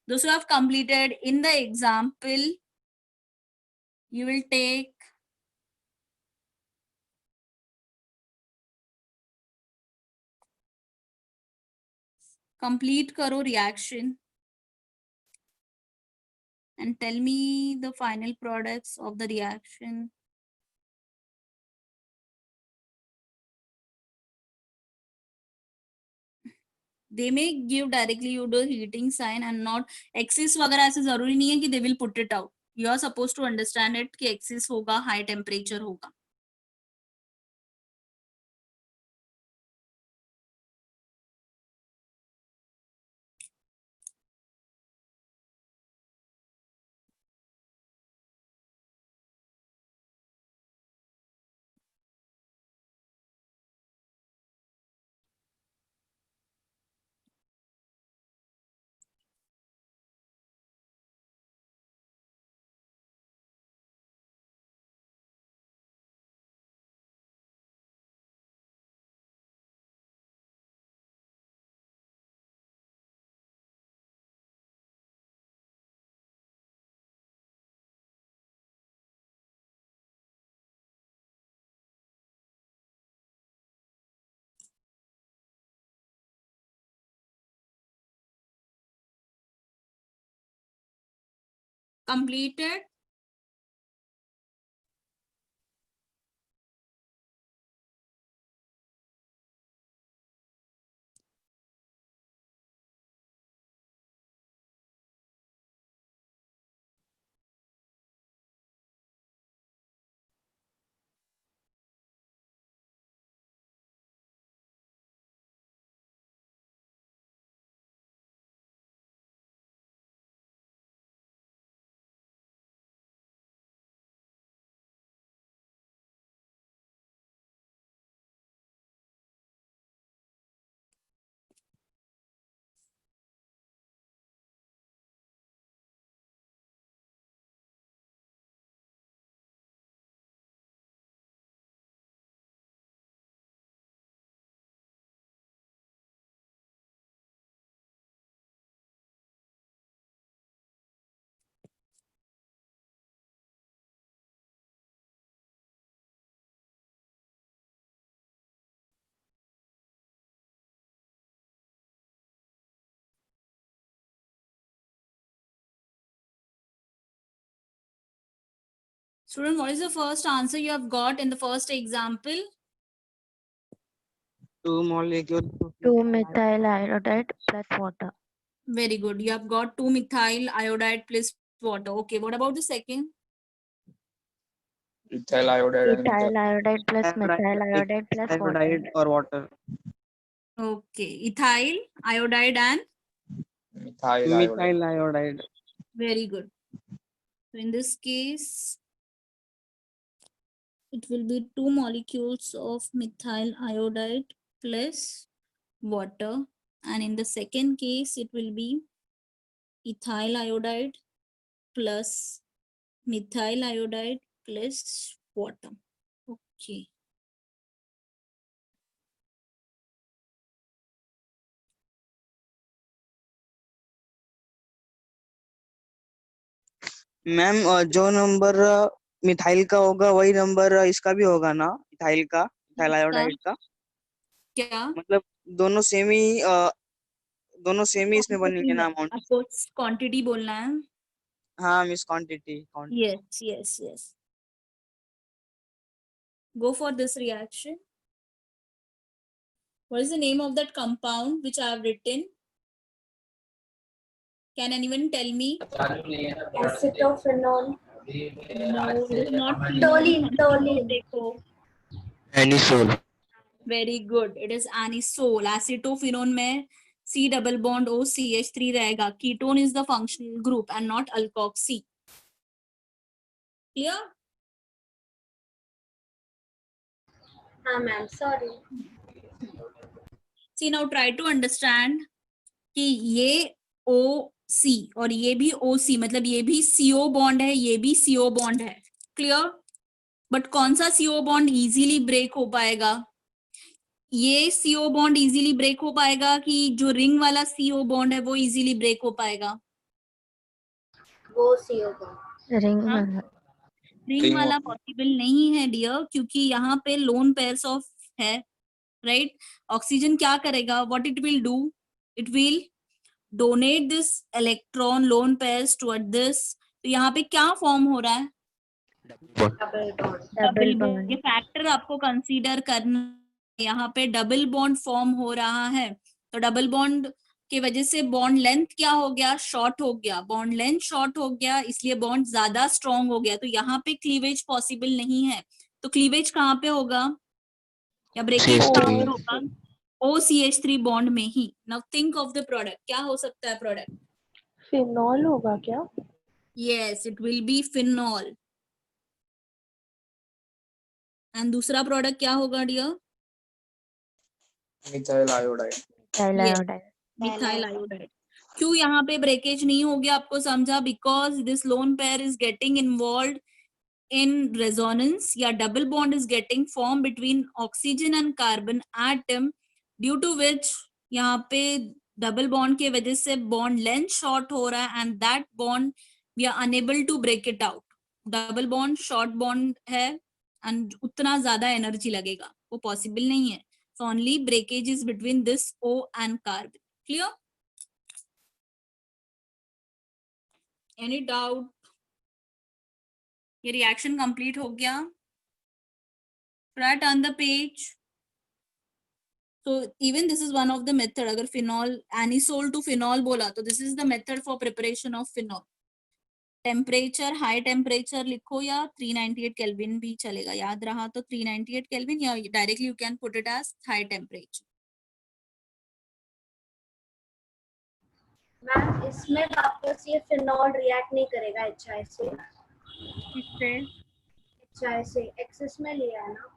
Those who have completed in the example, you will take complete karo reaction and tell me the final products of the reaction. They may give directly you the heating sign and not excess वगैरह, ऐसे जरूरी नहीं है कि they will put it out. You are supposed to understand it कि excess होगा, high temperature होगा। Completed. Student, what is the first answer you have got in the first example? 2 molecules of 2 methyl iodide plus water. Very good. You have got 2 methyl iodide plus water. Okay, what about the second? Ethyl iodide and Ethyl iodide plus methyl iodide plus water. iodide or water. Okay, ethyl iodide and methyl iodide. Methyl iodide. very good. So in this case, it will be 2 molecules of methyl iodide plus water, and in the second case, it will be ethyl iodide plus methyl iodide plus water. Okay. Ma'am जो नंबर मिथाइल का होगा वही नंबर इसका भी होगा ना, इथाइल का, इथाइल आयोडाइड का? क्या मतलब दोनों सेम ही इसमें बनेंगे ना अमाउंट? आपको क्वांटिटी बोलना है? हाँ miss, quantity. Yes. Go for this reaction. What is the name of that compound which I have written? Can anyone tell me? Acetophenone. No, it is not. Toluene. देखो. Anisole. Very good. It is anisole. Acetophenone में C double bond O CH3 रहेगा. Ketone is the functional group and not alkoxy. Clear? हाँ ma'am, sorry. See, now try to understand कि ये OC और ये भी OC, मतलब ये भी CO बॉन्ड है, ये भी CO बॉन्ड है. क्लियर? बट कौन सा CO बॉन्ड इजीली ब्रेक हो पाएगा? ये CO बॉन्ड इजीली ब्रेक हो पाएगा कि जो रिंग वाला CO बॉन्ड है वो इजीली ब्रेक हो पाएगा? वो CO बॉन्ड. रिंग हाँ? वाला. रिंग वाला पॉसिबल नहीं है डियर, क्योंकि यहाँ पे लोन पेयर्स ऑफ है, राइट? ऑक्सीजन क्या करेगा? What it will do? It will donate this electron lone pairs toward this. तो यहाँ पे क्या फॉर्म हो रहा है? Double bond. Double bond. Bond. ये फैक्टर आपको कंसीडर करना. यहाँ पे डबल बॉन्ड फॉर्म हो रहा है, तो डबल बॉन्ड की वजह से बॉन्ड लेंथ क्या हो गया? शॉर्ट हो गया. बॉन्ड लेंथ शॉर्ट हो गया, इसलिए बॉन्ड ज्यादा स्ट्रॉन्ग हो गया. तो यहाँ पे क्लीवेज पॉसिबल नहीं है. तो क्लीवेज कहाँ पे होगा या ब्रेकेज कहाँ पे होगा? OCH3 बॉन्ड में ही. Now think of the product. क्या हो सकता है प्रोडक्ट? फिनॉल होगा क्या? Yes, it will be phenol. And दूसरा प्रोडक्ट क्या होगा dear? methyl iodide. Methyl Yes. iodide. Methyl iodide. क्यों यहाँ पे ब्रेकेज नहीं हो गया? आपको समझा? Because this lone pair is getting involve in resonance या double bond is getting form between oxygen and carbon atom, due to which यहाँ पे डबल बॉन्ड के वजह से बॉन्ड लेंथ शॉर्ट हो रहा है, and that bond we are unable to break it out. Double bond short bond है एंड उतना ज्यादा एनर्जी लगेगा, वो पॉसिबल नहीं है. So only breakage is between this O and carbon. Clear? Any doubt? ये reaction complete हो गया. Should I turn the page? So even this is one of the method. अगर phenol anisole to phenol बोला तो this is the method for preparation of phenol. Temperature high temperature लिखो या 398 केल्विन भी चलेगा. याद रहा तो 398 केल्विन, या directly you can put it as high temperature. Ma'am इसमें वापस ये फिनॉल रिएक्ट नहीं करेगा HI से. किससे? HI से एक्सिस में लिया है ना.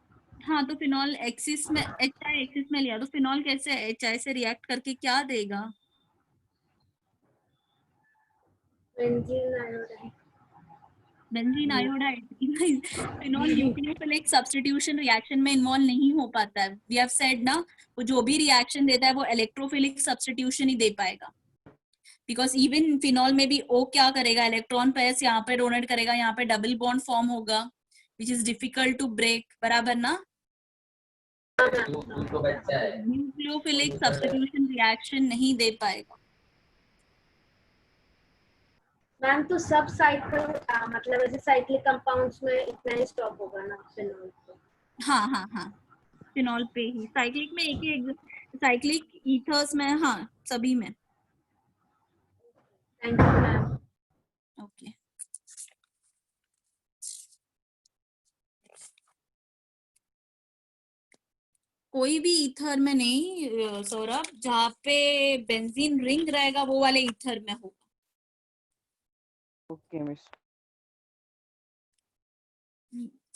हाँ, तो फिनॉल एक्सिस में, HI एक्सिस में लिया तो फिनॉल कैसे HI से रिएक्ट करके क्या देगा? Benzene iodide. Benzene iodide. Phenol nucleophilic substitution reaction में इन्वॉल्व नहीं हो पाता है. वी हैव सेड ना, वो जो भी रिएक्शन देता है वो इलेक्ट्रोफिलिक सब्स्टिट्यूशन ही दे पाएगा. बिकॉज इवन फिनॉल में भी O क्या करेगा? इलेक्ट्रॉन पेयर्स यहाँ पे डोनेट करेगा, यहाँ पे डबल बॉन्ड फॉर्म होगा, which is difficult to break. बराबर ना? न्यूक्लियोफिलिक सब्स्टिट्यूशन रिएक्शन नहीं दे पाएगा. मैम तो सब साइकिल मतलब ऐसे साइक्लिक कंपाउंड्स में इतना ही स्टॉप होगा ना फिनॉल पे। हाँ हाँ हाँ, फिनॉल पे ही, साइक्लिक में एक ही, साइक्लिक ईथर्स में, हाँ सभी में। Thank you ma'am. ओके, कोई भी ईथर में नहीं सौरभ, जहाँ पे बेंजीन रिंग रहेगा वो वाले ईथर में होगा। Okay miss.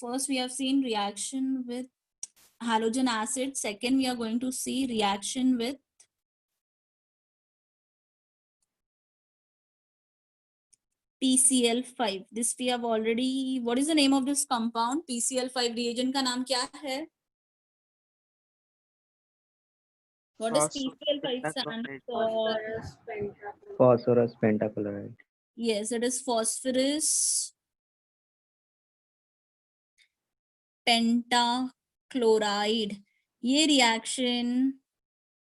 First we have seen reaction with halogen acid. Second we are going to see reaction with PCl5. This we have already, what is the name of this compound? PCl5 reagent का नाम क्या है? What does PCl5 stand for? Phosphorus pentachloride. Phosphorus pentachloride. Yes, it is phosphorus pentachloride. ये reaction,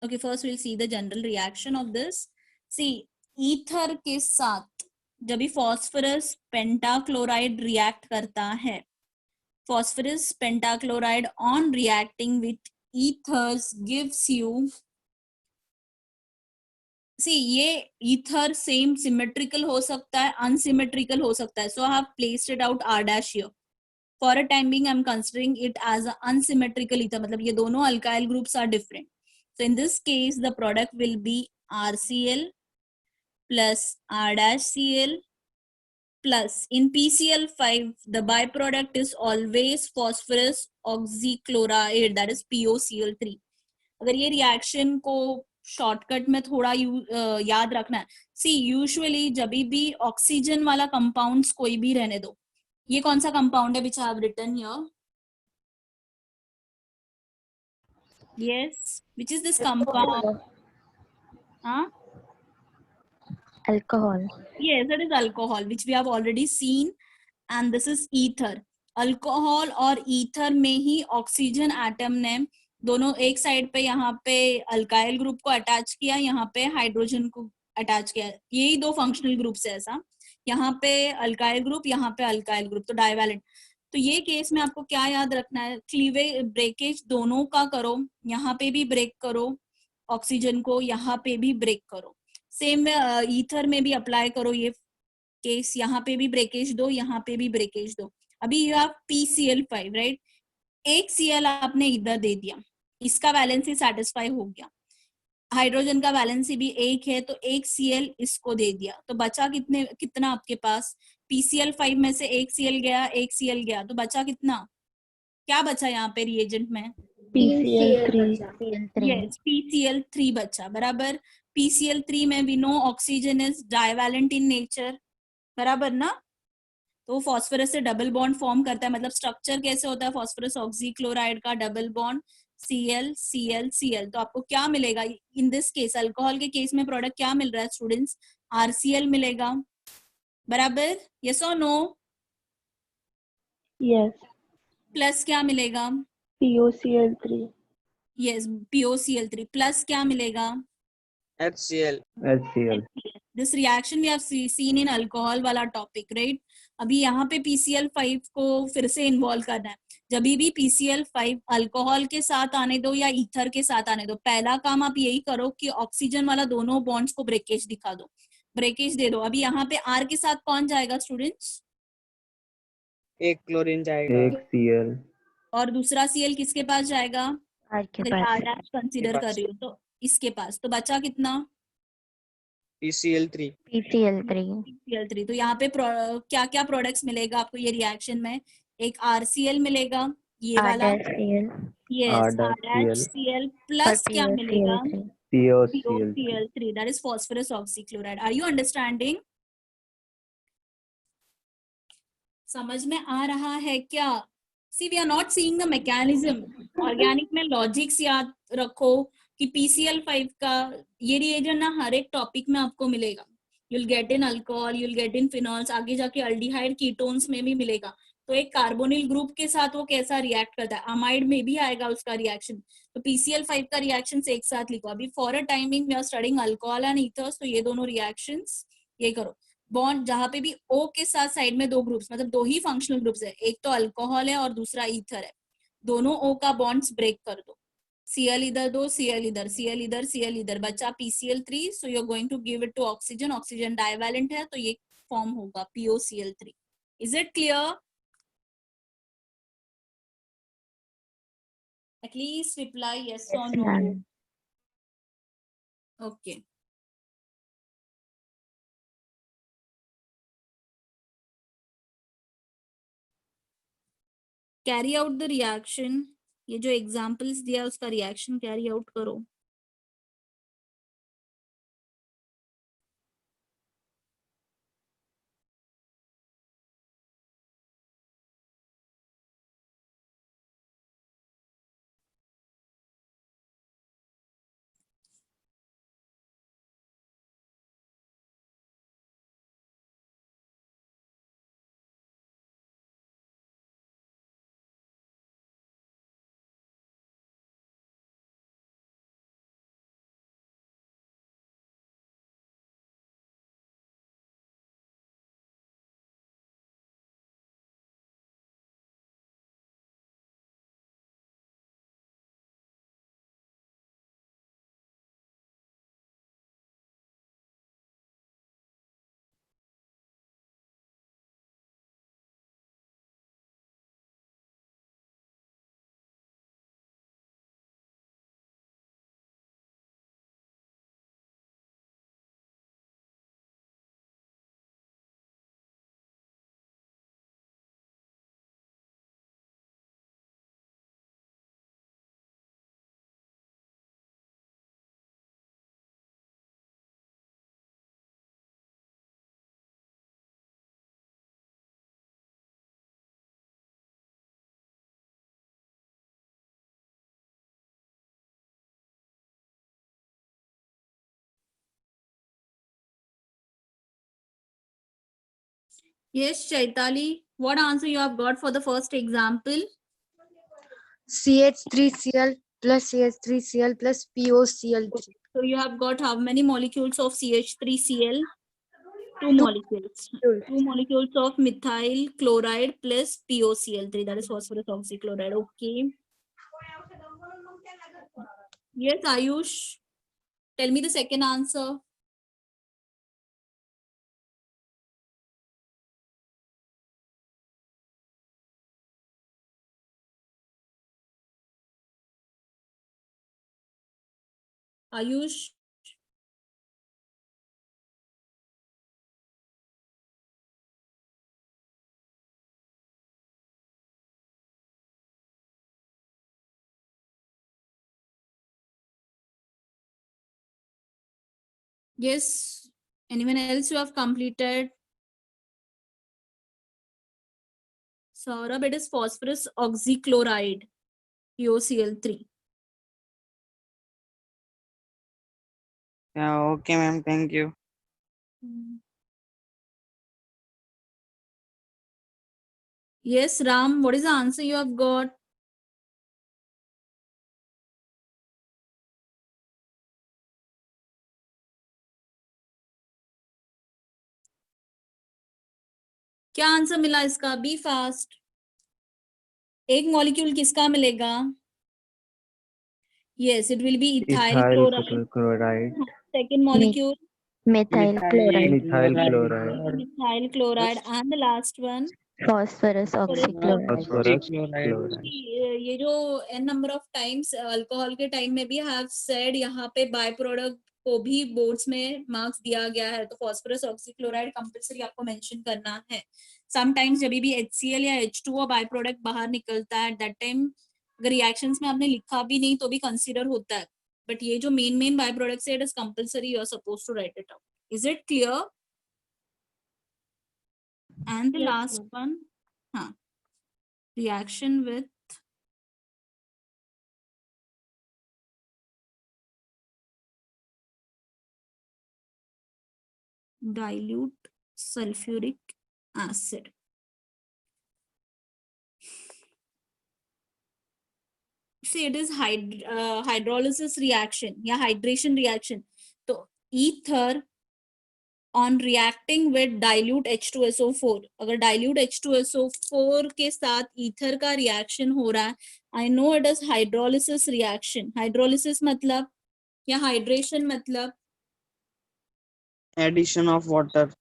okay, first we'll see the general reaction of this. See, ether के साथ जब भी phosphorus pentachloride react करता है, phosphorus pentachloride on reacting with ethers gives you, see ये ether same symmetrical हो सकता है, unsymmetrical हो सकता है. So I have placed it out R dash here. For a time being, I'm considering it as an unsymmetrical ether. मतलब ये दोनों alkyl groups are different. So in this case, the product will be RCl plus R dash Cl plus, in PCl5, the byproduct is always phosphorus oxychloride, that is POCl3. अगर ये reaction को शॉर्टकट में थोड़ा याद रखना है, सी यूजुअली जब भी ऑक्सीजन वाला कंपाउंड्स कोई भी रहने दो, ये कौन सा कंपाउंड है which I have written here? Yes, which is this compound? हाँ, Alcohol. yes, it is alcohol, which we have already seen, and this is ether. Alcohol और ईथर में ही ऑक्सीजन एटम ने दोनों एक साइड पे यहाँ पे अल्काइल ग्रुप को अटैच किया, यहाँ पे हाइड्रोजन को अटैच किया. यही दो फंक्शनल ग्रुप्स है ऐसा, यहाँ पे अल्काइल ग्रुप, यहाँ पे अल्काइल ग्रुप, तो डाइवैलेंट. तो ये केस में आपको क्या याद रखना है? क्लीवेज ब्रेकेज दोनों का करो, यहाँ पे भी ब्रेक करो ऑक्सीजन को, यहाँ पे भी ब्रेक करो. सेम ईथर में भी अप्लाई करो ये केस, यहाँ पे भी ब्रेकेज दो, यहाँ पे भी ब्रेकेज दो. अभी यू हैव PCl5, राइट? एक Cl आपने इधर दे दिया, इसका वैलेंसी सेटिस्फाई हो गया, हाइड्रोजन का वैलेंसी भी एक है, तो एक Cl इसको दे दिया, तो बचा कितना आपके पास? PCl5 में से एक Cl गया, एक Cl गया, तो बचा कितना? क्या बचा यहाँ पे रिएजेंट में? PCl3. Yes, PCl3 बचा, बराबर. PCl3 में we know oxygen is divalent in nature, बराबर ना? तो फॉस्फोरस से डबल बॉन्ड फॉर्म करता है. मतलब स्ट्रक्चर कैसे होता है फॉस्फोरस ऑक्सीक्लोराइड का? Double bond Cl Cl Cl. तो आपको क्या मिलेगा इन दिस केस? अल्कोहल के केस में प्रोडक्ट क्या मिल रहा है स्टूडेंट्स? RCl मिलेगा, बराबर? यस और नो? Yes. प्लस क्या मिलेगा? POCl3. Yes, POCl3. प्लस क्या मिलेगा? HCl. This reaction we have seen in alcohol वाला टॉपिक, राइट? अभी यहाँ पे PCl5 को फिर से इन्वॉल्व करना है. जब भी PCl5 अल्कोहल के साथ आने दो या ईथर के साथ आने दो, पहला काम आप यही करो कि ऑक्सीजन वाला दोनों बॉन्ड्स को ब्रेकेज दिखा दो, ब्रेकेज दे दो. अभी यहाँ पे R के साथ कौन जाएगा स्टूडेंट्स? एक क्लोरीन जाएगा, एक Cl. और दूसरा Cl किसके पास जाएगा? R के पास. कंसीडर कर रही हो तो इसके पास. तो बचा कितना? PCl3. PCl3. तो यहाँ पे क्या क्या प्रोडक्ट्स मिलेगा आपको ये रिएक्शन में? एक RCl मिलेगा, ये वाला, यस, RHCl प्लस क्या मिलेगा? POCl3, that is phosphorus oxychloride. Are you understanding? समझ में आ रहा है क्या? See, we are not seeing the mechanism. Organic में लॉजिक्स याद रखो कि PCl5 का ये रिएजेंट ना हर एक टॉपिक में आपको मिलेगा. You'll get in alcohol, you'll get in phenols, आगे जाके अल्डिहाइड कीटोन्स में भी मिलेगा. तो एक कार्बोनिल ग्रुप के साथ वो कैसा रिएक्ट करता है, अमाइड में भी आएगा उसका रिएक्शन. तो PCl5 का रिएक्शन एक साथ लिखो. अभी for a timing we are studying alcohol and ethers, तो ये दोनों रिएक्शंस ये करो. बॉन्ड जहां पे भी O के साथ साइड में दो ग्रुप्स, मतलब दो ही फंक्शनल ग्रुप्स है, एक तो अल्कोहल है और दूसरा ईथर है, दोनों O का बॉन्ड्स ब्रेक कर दो, Cl इधर दो, Cl इधर, Cl इधर, Cl इधर, बचा PCl3, so you are going to give it to oxygen, oxygen divalent है तो ये फॉर्म होगा POCl3. Is it clear? At least reply yes or Yes, no. ma'am. Okay. Carry out the reaction. ये जो examples दिया उसका reaction carry out करो. Yes, Chaitali, what answer you have got for the first example? CH3Cl plus CH3Cl plus POCl3. So you have got how many molecules of CH3Cl? Two molecules. Two molecules of methyl chloride plus POCl3, that is phosphorus oxychloride. Okay. Yes, Ayush, tell me the second answer. Ayush. Yes. Anyone else who have completed? Saurabh, it is phosphorus oxychloride, POCl3. Yeah, okay, ma'am. Thank you. Yes, Ram, what is the answer you have got? क्या आंसर मिला इसका? B fast. एक मॉलिक्यूल किसका मिलेगा? Yes, it will be ethyl chloride. chloride. Second molecule, Methyl chloride. Methyl chloride. methyl chloride, and the last one, Phosphorus oxychloride. Phosphorus Chloride. chloride. ये जो n number of times alcohol के टाइम में भी have said यहाँ पे बाय प्रोडक्ट को भी बोर्ड्स में मार्क्स दिया गया है, तो फॉस्फोरस ऑक्सीक्लोराइड कंपलसरी आपको मेंशन करना है. समटाइम्स जब भी HCl या H2O बाय प्रोडक्ट बाहर निकलता है, दैट टाइम अगर रिएक्शंस में आपने लिखा भी नहीं तो भी कंसीडर होता है, बट ये जो मेन बाय प्रोडक्ट्स है, it is compulsory, you are supposed to write it out. Is it clear? And the Yes, last ma'am. one, reaction with dilute sulfuric acid. See, it is hydrolysis reaction या hydration reaction. तो ether on reacting with dilute H2SO4, अगर dilute H2SO4 के साथ ईथर का रिएक्शन हो रहा है, I know it is hydrolysis reaction. Hydrolysis मतलब या हाइड्रेशन मतलब addition of water.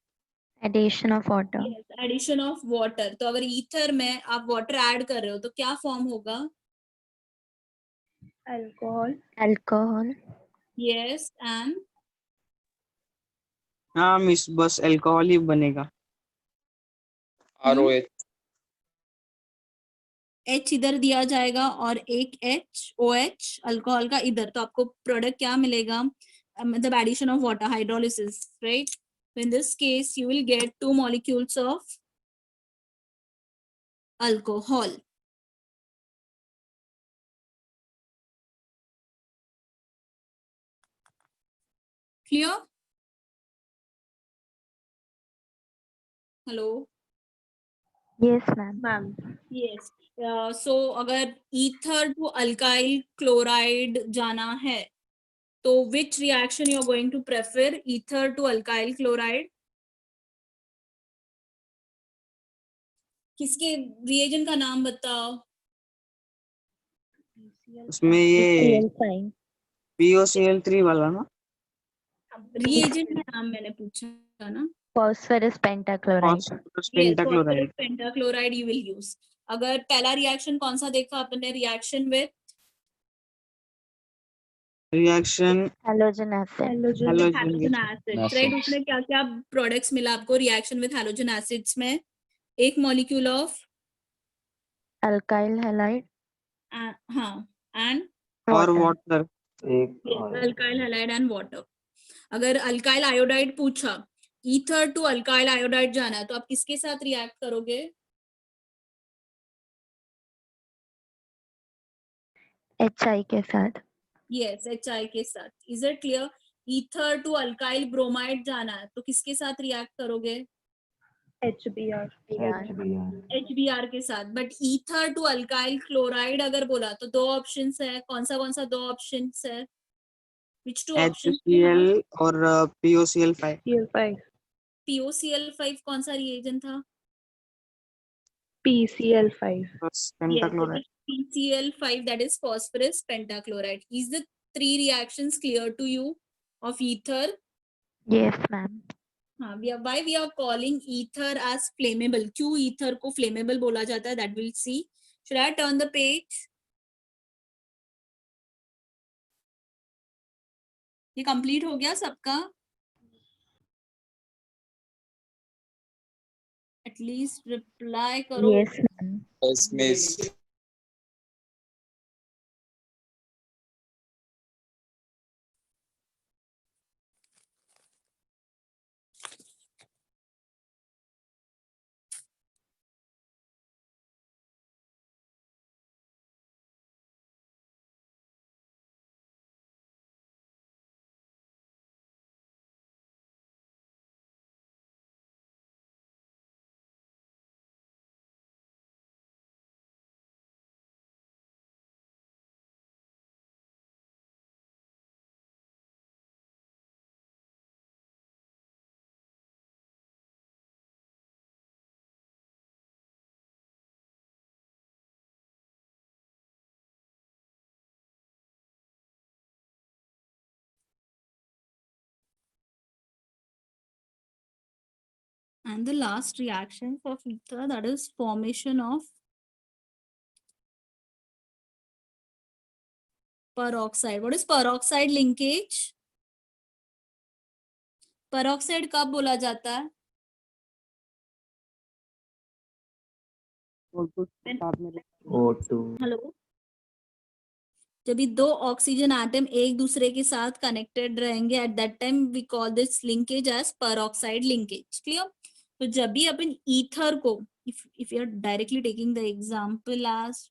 Addition of water. Addition of water. तो अगर ईथर में आप वाटर ऐड कर रहे हो तो क्या फॉर्म होगा? Alcohol. Alcohol. यस एंड हाँ मिस, बस अल्कोहल ही बनेगा। ROH. H इधर दिया जाएगा और एक OH अल्कोहल का इधर, तो आपको प्रोडक्ट क्या मिलेगा? मतलब addition of water, hydrolysis, right? So in this case you will get 2 molecules of alcohol. Clear? Hello? Yes, ma'am. Ma'am. Yes. So अगर ether to alkyl chloride जाना है तो which reaction you are going to prefer? Ether to alkyl chloride? किसके reagent का नाम बताओ? उसमें ये HCl5. POCl3 वाला ना? Reagent का नाम मैंने पूछा ना? Phosphorus pentachloride. phosphorus Yes, pentachloride। phosphorus pentachloride you will use. अगर पहला रिएक्शन कौन सा देखा आपने? Reaction with reaction Halogen acid. halogen halogen acids, right? उसमें क्या क्या प्रोडक्ट्स मिला आपको रिएक्शन विद halogen acids में? एक मॉलिक्यूल ऑफ Alkyl halide. हाँ एंड और Water. वाटर। एक और अल्काइल हैलाइड एंड वाटर। अगर अल्काइल आयोडाइड पूछा, ईथर टू अल्काइल आयोडाइड जाना है, तो आप किसके साथ रिएक्ट करोगे? HI के साथ. यस, HI के साथ। Is it clear? Ether to alkyl bromide जाना है तो किसके साथ रिएक्ट करोगे? HBr. HBr के साथ। But ether to alkyl chloride अगर बोला तो दो ऑप्शंस है, कौन सा दो ऑप्शंस है? विच टू ऑप्शंस? HCl और POCl5। Cl5. POCl5 कौन सा रिएजेंट था? PCl5. Pentachloride. PCl5, that is phosphorus pentachloride. Is the 3 reactions clear to you of ether? Yes, ma'am. Why we are calling ether as flammable? क्यों ether को flammable बोला जाता है? That we'll see. Should I turn the page? ये complete हो गया सबका? At least reply करो. Yes, ma'am. Yes, miss. And the last reaction for ether, that is formation of peroxide. What is peroxide linkage? peroxide कब बोला जाता है? O2। हेलो, जब ये दो ऑक्सीजन एटम एक दूसरे के साथ कनेक्टेड रहेंगे, at that time we call this linkage as peroxide linkage. Clear? तो जब भी अपन ईथर को, if you are directly taking the example as,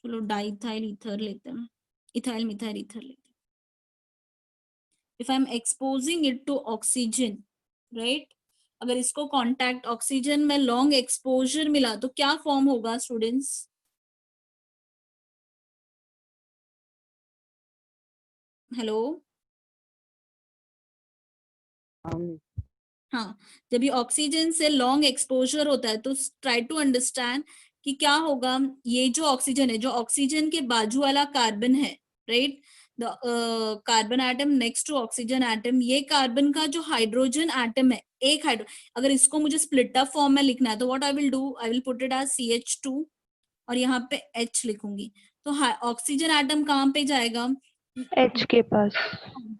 चलो डाइथाइल ईथर लेते हैं, इथाइल मिथाइल ईथर लेते हैं। If I am exposing it to oxygen, right, अगर इसको कांटेक्ट ऑक्सीजन में लॉन्ग एक्सपोजर मिला तो क्या फॉर्म होगा स्टूडेंट्स? हेलो, हाँ, जब ये ऑक्सीजन से लॉन्ग एक्सपोजर होता है तो ट्राई टू अंडरस्टैंड कि क्या होगा। ये जो ऑक्सीजन है, जो ऑक्सीजन के बाजू वाला कार्बन है, right, the carbon atom next to oxygen atom, ये कार्बन का जो हाइड्रोजन एटम है, एक हाइड्रो, अगर इसको मुझे स्प्लिट अप फॉर्म में लिखना है तो what I will do, I will put it as CH2 और यहाँ पे H लिखूंगी। तो ऑक्सीजन एटम कहाँ पे जाएगा, H के पास।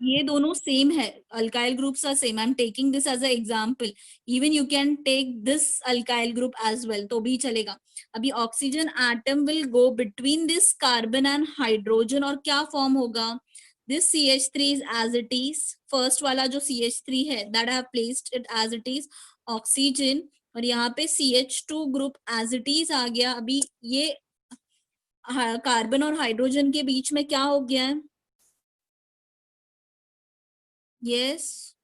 ये दोनों सेम है, alkyl groups are same. I am taking this as a example, even you can take this alkyl group as well, तो भी चलेगा। अभी oxygen atom will go between this carbon and hydrogen और क्या फॉर्म होगा, this CH3 is as it is, first वाला जो CH3 है that I have placed it as it is oxygen, और यहाँ पे CH2 group as it is आ गया। अभी ये कार्बन और हाइड्रोजन के बीच में क्या हो गया है, यस,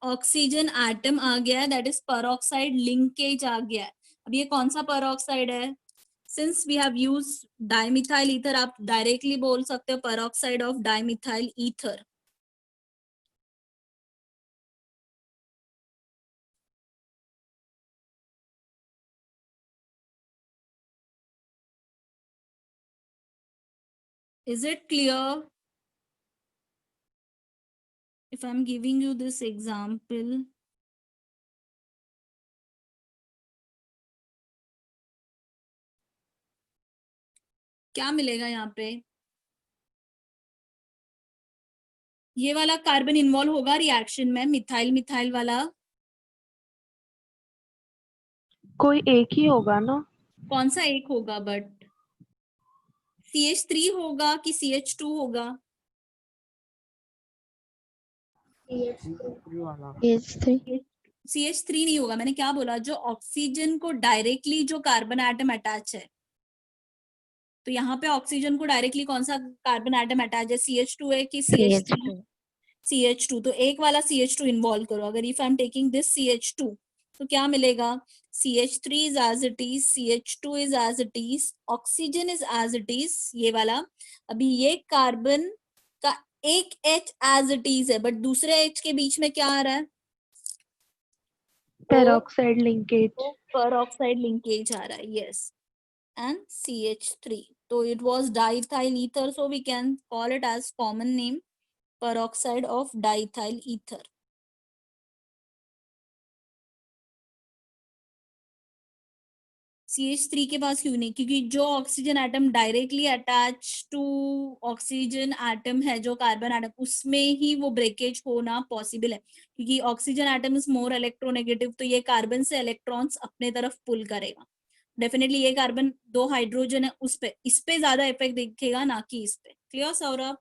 ऑक्सीजन एटम आ गया है, दैट इज पेरोक्साइड लिंकेज आ गया है। अब ये कौन सा पेरोक्साइड है, since we have use dimethyl ether, आप डायरेक्टली बोल सकते हो peroxide of dimethyl ether. Is it clear? If I'm giving you this example, क्या मिलेगा यहाँ पे, ये वाला कार्बन इन्वॉल्व होगा रिएक्शन में, मिथाइल मिथाइल वाला, कोई एक ही होगा ना? कौन सा एक होगा, बट CH3 होगा कि CH2 होगा, CH3। CH3 नहीं होगा। मैंने क्या बोला, जो ऑक्सीजन को डायरेक्टली जो कार्बन एटम अटैच है, तो यहाँ पे ऑक्सीजन को डायरेक्टली कौन सा कार्बन एटम अटैच है, CH2 है कि CH3? CH2, तो एक वाला CH2 इन्वॉल्व करो। अगर if I am taking this CH2 तो क्या मिलेगा, CH3 is as it is, CH2 is as it is, oxygen is as it is, ये वाला। अभी ये कार्बन का एक H as it is है, बट दूसरे H के बीच में क्या आ रहा है, पेरोक्साइड लिंकेज। पेरोक्साइड लिंकेज आ रहा है, यस, एंड CH3, तो it was diethyl ether, so we can call it as common name peroxide of diethyl ether. CH3 के पास क्यों नहीं, क्योंकि जो oxygen atom directly attach to oxygen atom है, जो कार्बन एटम, उसमें ही वो ब्रेकेज होना पॉसिबल है, क्योंकि oxygen atom is more electronegative, तो ये कार्बन से इलेक्ट्रॉन्स अपने तरफ पुल करेगा। डेफिनेटली ये कार्बन दो हाइड्रोजन है, उस पे, इस पे ज्यादा इफेक्ट दिखेगा ना कि इस पे। Clear Saurabh?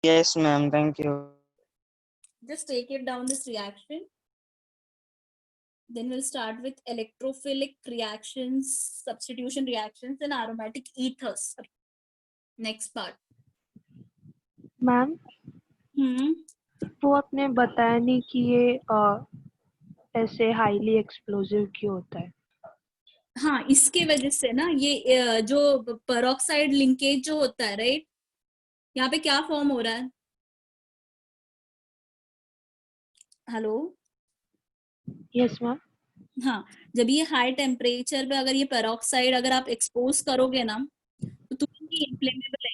Yes, ma'am. Thank you. Just take it down this reaction. Then we'll start with electrophilic reactions, substitution reactions, and aromatic ethers. Next part. Ma'am वो आपने बताया नहीं कि ये ऐसे हाईली एक्सप्लोसिव क्यों होता है? हाँ, इसके वजह से ना, ये जो पेरोक्साइड लिंकेज जो होता है, राइट, यहाँ पे क्या फॉर्म हो रहा है, हेलो? Yes ma'am. हाँ, जब ये हाई टेम्परेचर पे अगर ये पेरोक्साइड अगर आप एक्सपोज करोगे ना, तो तुरंत ये इन्फ्लेमेबल है।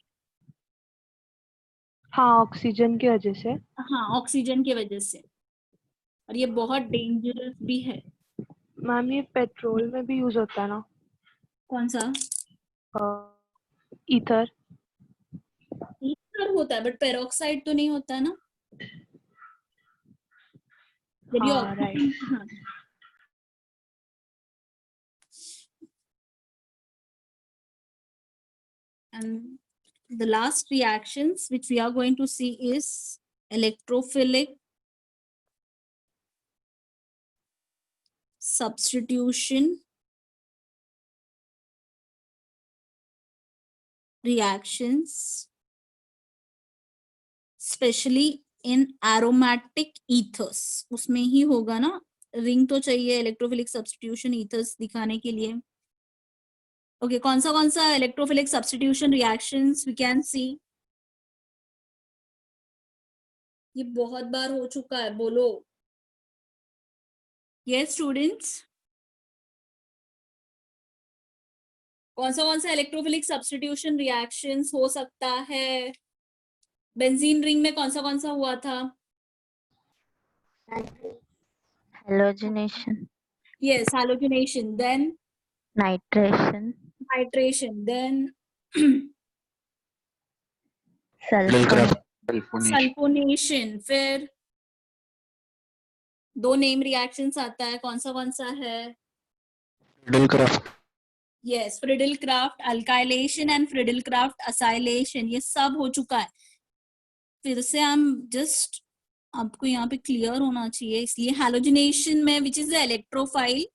हाँ, ऑक्सीजन की वजह से। हाँ, ऑक्सीजन की वजह से, और ये बहुत डेंजरस भी है। मैम ये पेट्रोल में भी यूज होता है ना? कौन सा? ईथर। ईथर होता है, बट पेरोक्साइड तो नहीं होता ना। जब ये हाँ, राइट। हाँ। And the last reactions which we are going to see is electrophilic substitution reactions, especially in aromatic ethers. उसमें ही होगा ना, रिंग तो चाहिए इलेक्ट्रोफिलिक सब्स्टिट्यूशन ethers दिखाने के लिए। ओके, कौन सा electrophilic substitution reactions we can see? ये बहुत बार हो चुका है, बोलो। यस स्टूडेंट्स, कौन सा इलेक्ट्रोफिलिक सब्स्टिट्यूशन रिएक्शंस हो सकता है? बेंजीन रिंग में कौन सा हुआ था? Halogenation, Yes, halogenation, then nitration, nitration, then sulphonation, फिर दो नेम रिएक्शंस आता है, कौन सा है? Yes, Friedel Crafts alkylation and Friedel Crafts acylation, ये सब हो चुका है। फिर से हम जस्ट आपको यहाँ पे क्लियर होना चाहिए, इसलिए हैलोजिनेशन में विच is the electrophile?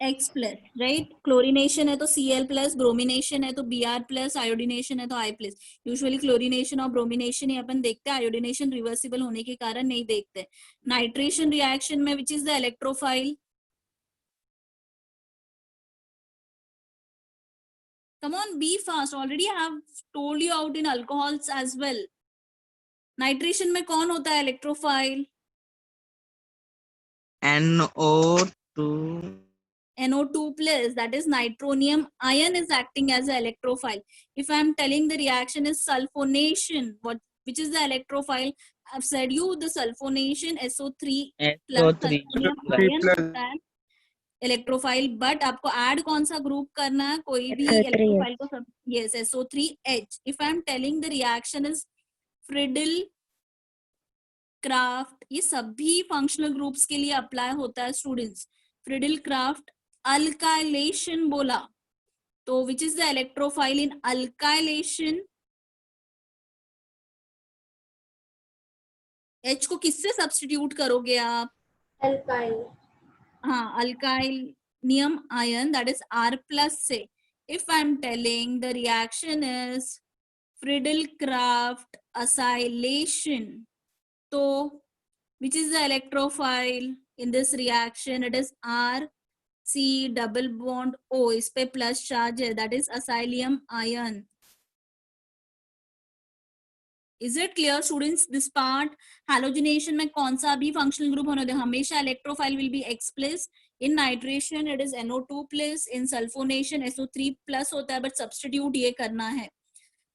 X plus, right. Chlorination है तो Cl प्लस, ब्रोमिनेशन है तो Br प्लस, आयोडीनेशन है तो I प्लस। यूजुअली क्लोरीनेशन और ब्रोमिनेशन ही अपन देखते हैं, आयोडीनेशन रिवर्सिबल होने के कारण नहीं देखते। नाइट्रेशन रिएक्शन में विच is the electrophile? Come on, be fast. Already I have told you out in alcohols as well. Nitration में कौन होता है electrophile? NO2. NO2 plus, that is nitronium ion is acting as an electrophile. If I am telling the reaction is sulfonation, which is the electrophile? I've said you the sulfonation SO3 plus sulfonium ion होता है इलेक्ट्रोफाइल, बट आपको ऐड कौन सा ग्रुप करना है? कोई भी इलेक्ट्रोफाइल को सब, yes, SO3H. If I am telling the reaction is Friedel craft, ये सभी फंक्शनल ग्रुप्स के लिए अप्लाई होता है स्टूडेंट्स। फ्रिडल क्राफ्ट अल्काइलेशन बोला, तो which is the electrophile in alkylation? H को किससे सब्स्टिट्यूट करोगे आप? अल्काइल। हाँ, alkylium ion, that is R plus से। If I am telling the reaction is Friedel Crafts acylation, तो which is the electrophile in this reaction? It is R C double bond O, इस पे प्लस चार्ज है, that is acylium ion. Is it clear students this part? Halogenation में कौन सा भी functional group होने दे, हमेशा electrophile will be X plus. In nitration it is NO2 plus. In sulfonation SO3 plus होता है, but substitute ये करना है।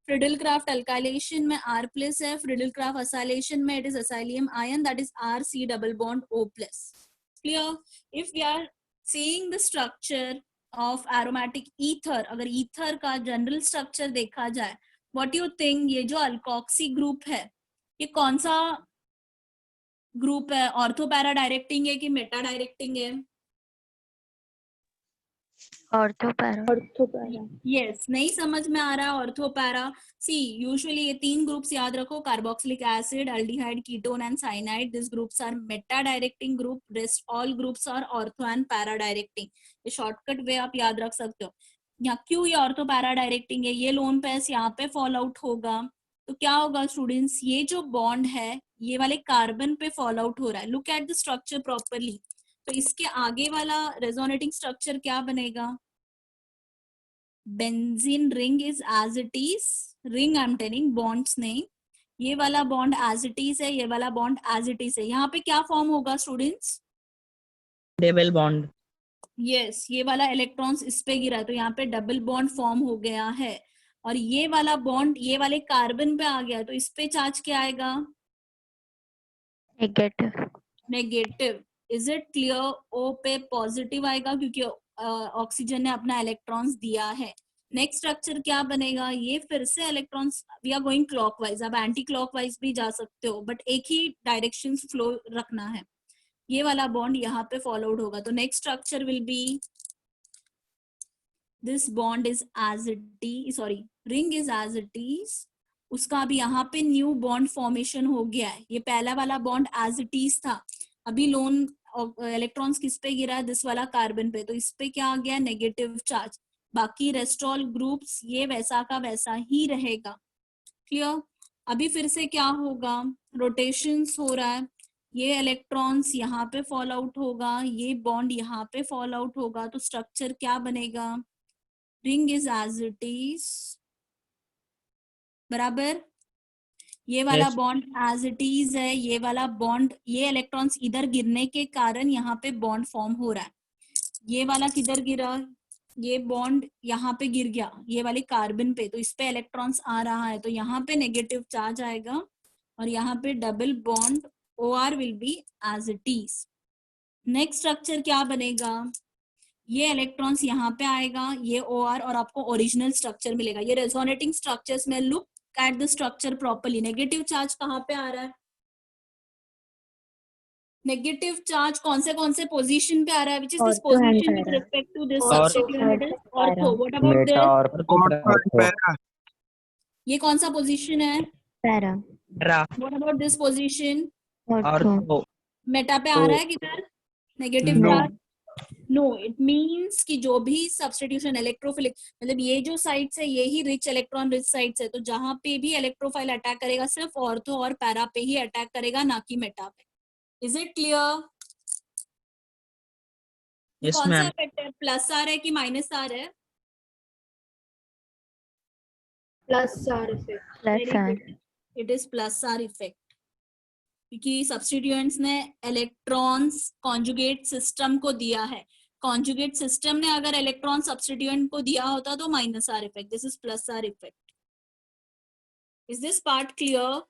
फ्रिडल क्राफ्ट अल्काइलेशन में R प्लस है, फ्रिडल क्राफ्ट असाइलेशन में it is acylium ion, that is R C double bond O plus. Clear? If we are seeing the structure of aromatic ether, अगर ईथर का जनरल स्ट्रक्चर देखा जाए, व्हाट यू थिंक, ये जो अल्कोक्सी ग्रुप है ये कौन सा ग्रुप है? ऑर्थो पैरा डायरेक्टिंग है कि मेटा डायरेक्टिंग है? Ortho para. यस, नहीं समझ में आ रहा ऑर्थो पैरा? सी यूजुअली ये तीन ग्रुप्स याद रखो, carboxylic acid, aldehyde, ketone and cyanide. This groups are meta directing group, rest all groups are ortho and para directing. ये शॉर्टकट वे आप याद रख सकते हो। यहाँ क्यों ये ऑर्थो पैरा डायरेक्टिंग है? ये लोन पेस यहाँ पे फॉल आउट होगा, तो क्या होगा स्टूडेंट्स, ये जो बॉन्ड है ये वाले कार्बन पे फॉल आउट हो रहा है। Look at the structure properly, तो इसके आगे वाला रेजोनेटिंग स्ट्रक्चर क्या बनेगा? Benzene ring is as it is, ring I am telling, bonds नहीं, ये वाला बॉन्ड एज इट इज है, ये वाला बॉन्ड एज इट इज है। यहाँ पे क्या फॉर्म होगा स्टूडेंट्स? Double bond. यस, ये वाला इलेक्ट्रॉन्स इस पे गिरा तो यहाँ पे डबल बॉन्ड फॉर्म हो गया है, और ये वाला बॉन्ड ये वाले कार्बन पे आ गया, तो इस पे चार्ज क्या आएगा? Negative. Is it clear? O पे पॉजिटिव आएगा क्योंकि ऑक्सीजन ने अपना इलेक्ट्रॉन्स दिया है। नेक्स्ट स्ट्रक्चर क्या बनेगा? ये फिर से electrons, we are going clockwise, अब एंटी क्लॉकवाइज भी जा सकते हो, बट एक ही डायरेक्शन फ्लो रखना है। ये वाला बॉन्ड यहाँ पे फॉलोड होगा, तो next structure will be this bond is as it is, sorry ring is as it is, उसका भी यहाँ पे न्यू बॉन्ड फॉर्मेशन हो गया है। ये पहला वाला बॉन्ड एज इट इज था, अभी लोन इलेक्ट्रॉन्स किस पे गिरा है? दिस वाला कार्बन पे, तो इस पे क्या आ गया? Negative charge. बाकी रेस्ट ऑल ग्रुप्स ये वैसा का वैसा ही रहेगा। क्लियर? अभी फिर से क्या होगा? रोटेशंस हो रहा है, ये इलेक्ट्रॉन्स यहाँ पे फॉल आउट होगा, ये बॉन्ड यहाँ पे फॉल आउट होगा, तो स्ट्रक्चर क्या बनेगा? Ring is as it is, बराबर। ये वाला Yes. Bond as it is है, ये वाला बॉन्ड, ये इलेक्ट्रॉन्स इधर गिरने के कारण यहाँ पे बॉन्ड फॉर्म हो रहा है। ये वाला किधर गिरा, ये बॉन्ड यहाँ पे गिर गया ये वाले कार्बन पे, तो इस पे इलेक्ट्रॉन्स आ रहा है, तो यहाँ पे नेगेटिव चार्ज आएगा और यहाँ पे double bond OR will be as it is. Next structure क्या बनेगा, ये इलेक्ट्रॉन्स यहाँ पे आएगा, ये OR और आपको ओरिजिनल स्ट्रक्चर मिलेगा। ये रेजोनेटिंग स्ट्रक्चर्स में look at the structure properly. Negative charge कहाँ पे आ रहा है, नेगेटिव चार्ज कौन से पोजीशन पे आ रहा है, which is this Ortho and position with para. respect to this Ortho. substituent is Para. ortho. What about Meta this, और Para. ये कौन सा पोजीशन है, Para. Para. what about this position, Ortho. Ortho. Meta पे आ रहा है किधर negative No. Charge, no, it means कि जो भी सब्स्टिट्यूशन इलेक्ट्रोफिलिक, मतलब ये जो साइट्स है ये ही रिच इलेक्ट्रॉन रिच साइट्स है, तो जहां पे भी इलेक्ट्रोफाइल अटैक करेगा सिर्फ ऑर्थो और पैरा पे ही अटैक करेगा, ना कि मेटा पे। Is it clear? Yes, कौन सा ma'am. इफेक्ट है, प्लस आ रहा है कि माइनस आ रहा है? Plus R effect. Plus R, it is plus R effect, क्योंकि सब्स्टिट्यूएंट्स ने इलेक्ट्रॉन्स कॉन्जुगेट सिस्टम को दिया है। कॉन्जुगेट सिस्टम ने अगर इलेक्ट्रॉन सब्स्टिट्यूएंट को दिया होता तो minus are effect, this is plus R effect. Is this part clear?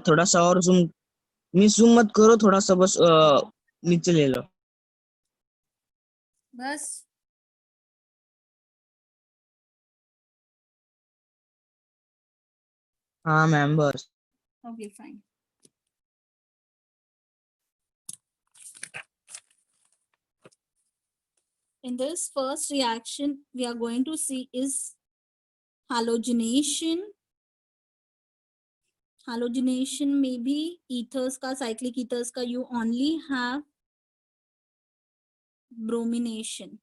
थोड़ा सा और जूम, मिस जूम मत करो, थोड़ा सा बस नीचे ले लो। बस हाँ मैम बस। okay, fine. In this first reaction, we are going to see is halogenation. Halogenation may be ethers का, cyclic ethers का, you only have bromination.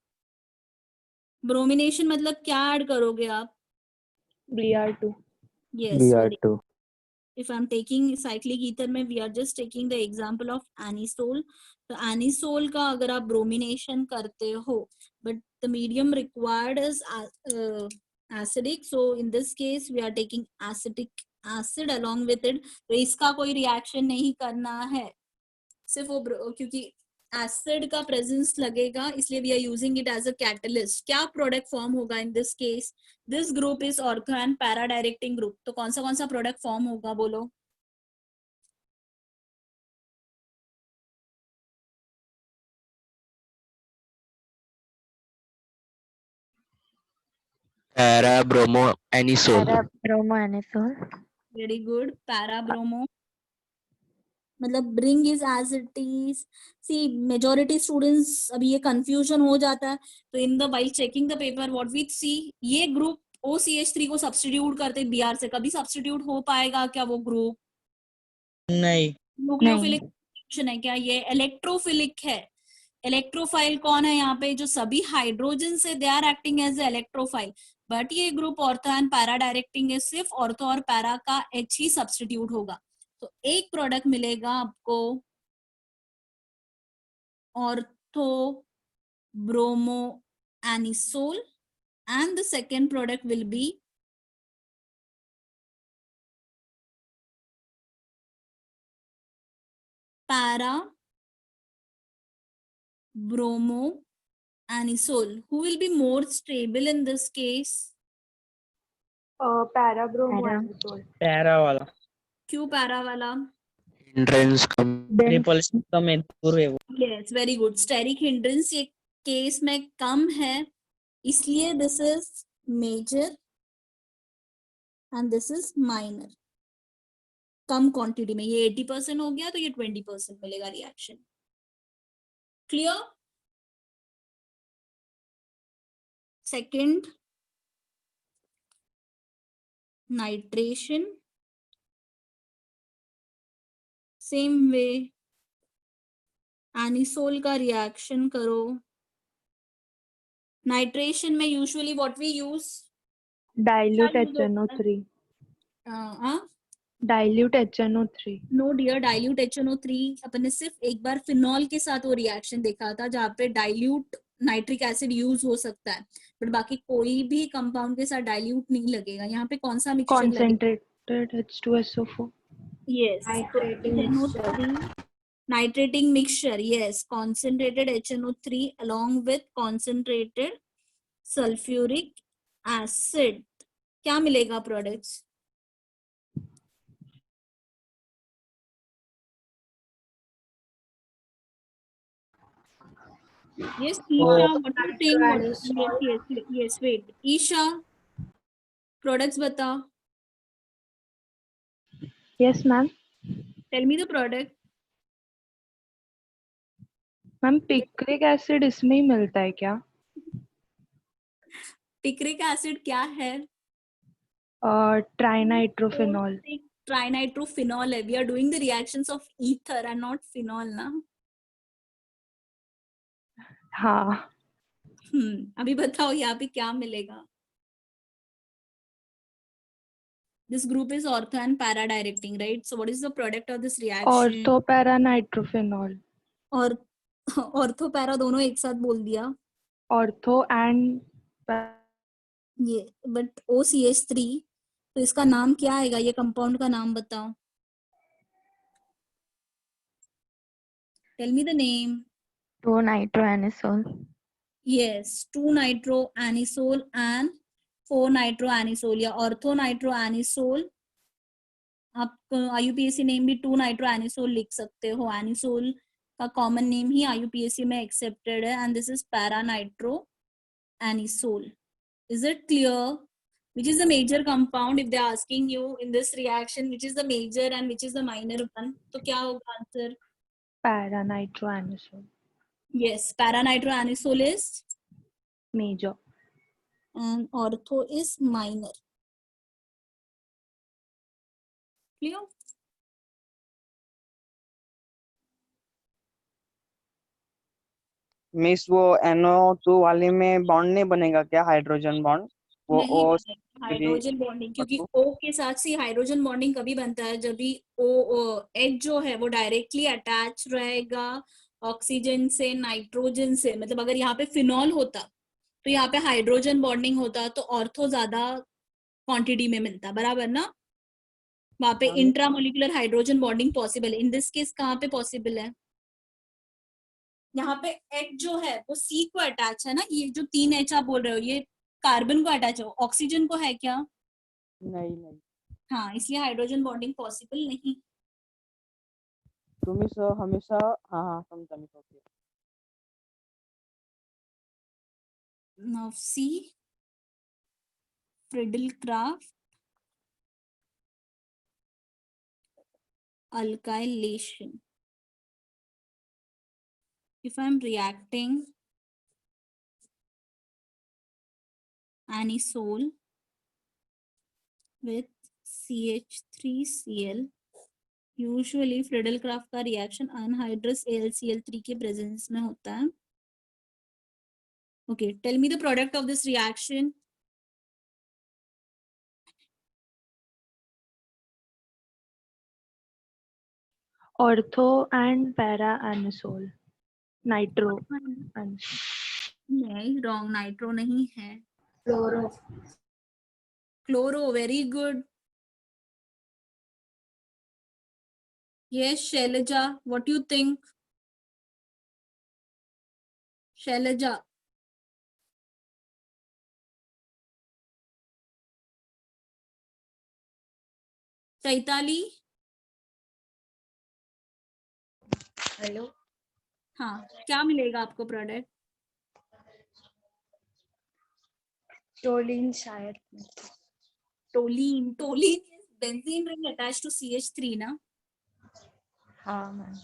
Bromination मतलब क्या ऐड करोगे आप? Br2. Yes. very Br2 if I'm taking cyclic ether में we are just taking the example of anisole, तो anisole का अगर आप bromination करते हो, but the medium required is acidic, so in this case we are taking acetic acid along with it, तो इसका कोई reaction नहीं करना है, सिर्फ वो क्योंकि एसिड का प्रेजेंस लगेगा इसलिए we are using it as a catalyst. क्या प्रोडक्ट फॉर्म होगा in this case, this group is ortho and para directing group, तो कौन सा प्रोडक्ट फॉर्म होगा बोलो? Para bromo anisole. Para bromo anisole. Very good, para bromo मतलब ring is as it is. See majority students अभी ये कंफ्यूजन हो जाता है, तो in the while checking the paper what we see, ये ग्रुप OCH3 को सब्स्टिट्यूट करते Br से, कभी सब्स्टिट्यूट हो पाएगा क्या वो ग्रुप? नहीं। न्यूक्लियोफिलिक है क्या? ये इलेक्ट्रोफिलिक है। इलेक्ट्रोफाइल कौन है यहाँ पे? जो सभी हाइड्रोजन से they are acting as electrophile, but ये group ortho and para directing है, सिर्फ ऑर्थो और पैरा का H ही सब्स्टिट्यूट होगा, तो एक प्रोडक्ट मिलेगा आपको ortho bromo anisole and the second product will be para bromo anisole. Who will be more stable in this case? Para bromo Para. anisole. Para वाला। क्यों पैरा वाला? हिंड्रेंस कम, रिपल्शन कम है, दूर है वो। Yes, very good. Steric hindrance ये केस में कम है, इसलिए this is major and this is minor. कम क्वांटिटी में, ये 80% हो गया तो ये 20% मिलेगा reaction. Clear? Second, nitration, same way anisole का रिएक्शन करो। नाइट्रेशन में usually what we use, Dilute HNO3. Dilute HNO3. No dear, dilute HNO3 अपन ने सिर्फ एक बार फिनॉल के साथ वो रिएक्शन देखा था जहाँ पे डाइल्यूट नाइट्रिक एसिड यूज हो सकता है, बट बाकी कोई भी कंपाउंड के साथ डाइल्यूट नहीं लगेगा। यहाँ पे कौन सा मिक्सचर लगेगा? concentrated H2SO4. Yes, Nitrating mixture. nitrating mixture, yes, concentrated HNO3 along with concentrated sulfuric acid. क्या मिलेगा products? Yes, Isha, what do you think? Yes, wait. Isha, products bata. Yes ma'am. Tell me the product. Ma'am picric acid इसमें ही मिलता है क्या? पिक्रिक एसिड क्या है? ट्राइनाइट्रोफिनॉल. Trinitrophenol है. We are doing the reactions of ether and not phenol ना. हाँ. अभी बताओ यहाँ पे क्या मिलेगा? This group is ortho and para directing, right? So what is the product of this reaction? Ortho para nitrophenol. और ऑर्थो पैरा दोनों एक साथ बोल दिया. ऑर्थो एंड ये बट OCH3, तो इसका नाम क्या आएगा? ये कंपाउंड का नाम बताओ. Tell me the name. 2-nitroanisole. Yes, 2-nitroanisole and 4-nitroanisole या ortho-nitroanisole. आप IUPAC नेम भी 2-nitroanisole लिख सकते हो. anisole का कॉमन नेम ही IUPAC में एक्सेप्टेड है, and this is para-nitroanisole. Is it clear? Which is the major compound? If they are asking you in this reaction, which is the major and which is the minor one, तो क्या होगा answer? Para nitroanisole. Yes, para-nitroanisole is major and ortho is minor. Clear? Miss वो NO2 वाले में बॉन्ड नहीं बनेगा क्या? हाइड्रोजन बॉन्ड वो नहीं O बनेगा हाइड्रोजन बॉन्डिंग, क्योंकि O के साथ से हाइड्रोजन बॉन्डिंग कभी बनता है जब भी H जो है वो डायरेक्टली अटैच रहेगा ऑक्सीजन से नाइट्रोजन से. मतलब अगर यहाँ पे फिनॉल होता तो यहाँ पे हाइड्रोजन बॉन्डिंग होता तो ऑर्थो ज्यादा क्वांटिटी में मिलता, बराबर ना? वहां पे इंट्रामोलिकुलर हाइड्रोजन बॉन्डिंग पॉसिबल है. इन दिस केस कहाँ पे पॉसिबल है? यहाँ पे H जो है वो C को अटैच है ना. ये जो 3 H आप बोल रहे हो ये कार्बन को अटैच है, ऑक्सीजन को है क्या? नहीं. हाँ, इसलिए हाइड्रोजन बॉन्डिंग पॉसिबल नहीं. तुम्ही सर हमेशा हाँ समझा मी. Okay. Now see Friedel-Crafts alkylation. If I am reacting anisole with CH3Cl, usually Friedel-Crafts का रिएक्शन अनहाइड्रस AlCl3 के प्रेजेंस में होता है. Okay, tell me the product of this reaction. Ortho and para anisole. Nitro नहीं, रॉन्ग. नाइट्रो नहीं है. Chloro. Chloro, very good. Yes, Shailaja, what do you think? Shailaja. Chaitali. Hello. हाँ, क्या मिलेगा आपको प्रोडक्ट? टोलिन शायद. Toluene. Toluene is benzene ring attached to CH3 ना. हाँ मैम.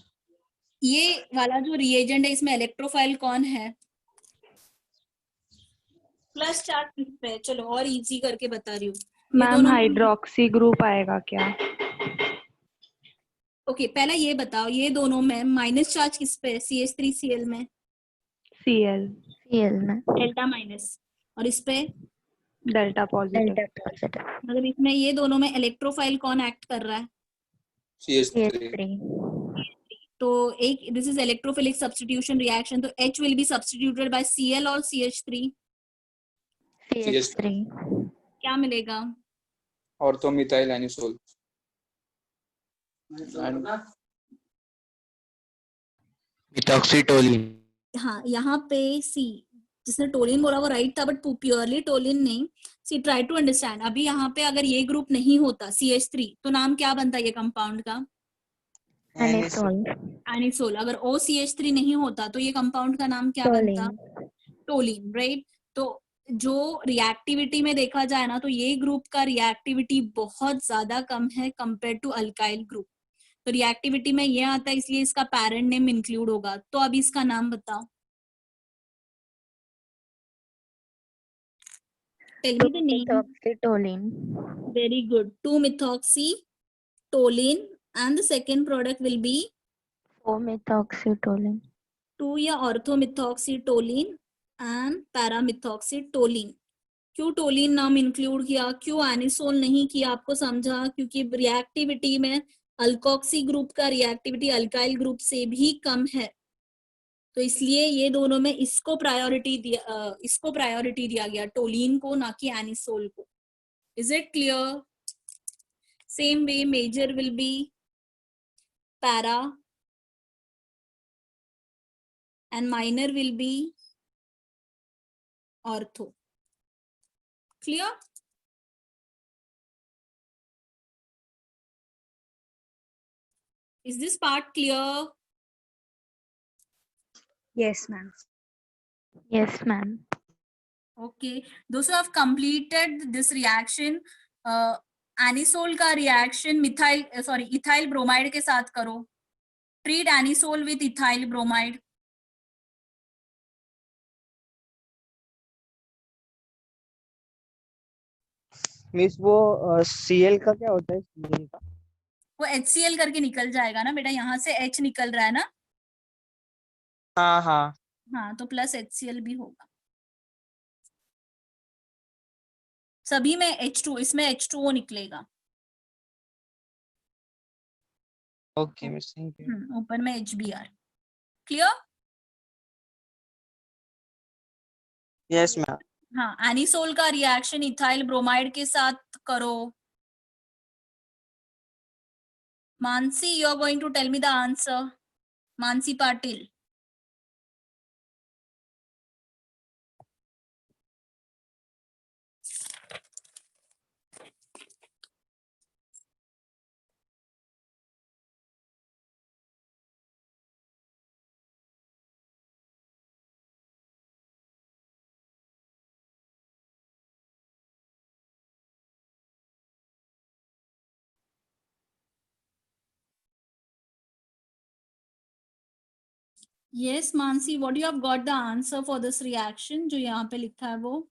ये वाला जो रिएजेंट है इसमें इलेक्ट्रोफाइल कौन है? प्लस चार्ज किस पे? चलो और इजी करके बता रही हूँ. मैम हाइड्रोक्सी ग्रुप आएगा क्या? ओके, पहला ये बताओ, ये दोनों में माइनस चार्ज किस पे? CH3Cl में Cl में डेल्टा माइनस, और इस पे डेल्टा पॉजिटिव. मतलब इसमें ये दोनों में इलेक्ट्रोफाइल कौन एक्ट कर रहा है? CH3. तो एक this is electrophilic substitution reaction, तो H will be substituted by Cl और CH3, CH3. क्या मिलेगा? Orthomethyl anisole and methoxytoluene. हाँ, यहाँ पे सी जिसने टोलिन बोला वो राइट था, बट प्योरली टोलिन नहीं. सी ट्राई टू अंडरस्टैंड. अभी यहाँ पे अगर ये ग्रुप नहीं होता CH3, तो नाम क्या बनता है ये कंपाउंड का? Anisole. एनिसोल. अगर OCH3 नहीं होता तो ये कंपाउंड का नाम क्या बनता? Toluene. Toluene, right? तो जो रिएक्टिविटी में देखा जाए ना, तो ये ग्रुप का रिएक्टिविटी बहुत ज्यादा कम है कंपेयर टू अल्काइल ग्रुप. तो रिएक्टिविटी में ये आता है, इसलिए इसका पेरेंट नेम इंक्लूड होगा. तो अभी इसका नाम बताओ. Tell me the name. 2-methoxytoluene. Very good. 2-methoxytoluene, and the second product will be 4-methoxytoluene. 2 या orthomethoxytoluene and paramethoxytoluene. क्यों टोलिन नाम इंक्लूड किया, क्यों एनिसोल नहीं किया, आपको समझा? क्योंकि रिएक्टिविटी में अल्कोक्सी ग्रुप का रिएक्टिविटी अल्काइल ग्रुप से भी कम है, तो इसलिए ये दोनों में इसको प्रायोरिटी दिया गया, टोलिन को, ना कि एनिसोल को. Is it clear? Same way major will be para and minor will be ortho. Clear? Is this part clear? Yes, ma'am. Yes, ma'am. Okay. Those who have completed this reaction, anisole का reaction ethyl bromide के साथ करो. Treat anisole with ethyl bromide. Miss वो Cl का क्या होता है? Cl का वो HCl करके निकल जाएगा ना बेटा, यहाँ से H निकल रहा है ना. हाँ हाँ हाँ, तो प्लस HCl भी होगा. सभी में H2, इसमें H2O निकलेगा. Okay miss, thank you. ऊपर में HBr. क्लियर? Yes ma'am. हाँ, एनिसोल का रिएक्शन इथाइल ब्रोमाइड के साथ करो. Mansi, you are going to tell me the answer. Mansi Patil. Yes, Mansi, what you have got the answer for this reaction जो यहाँ पे लिखा है वो?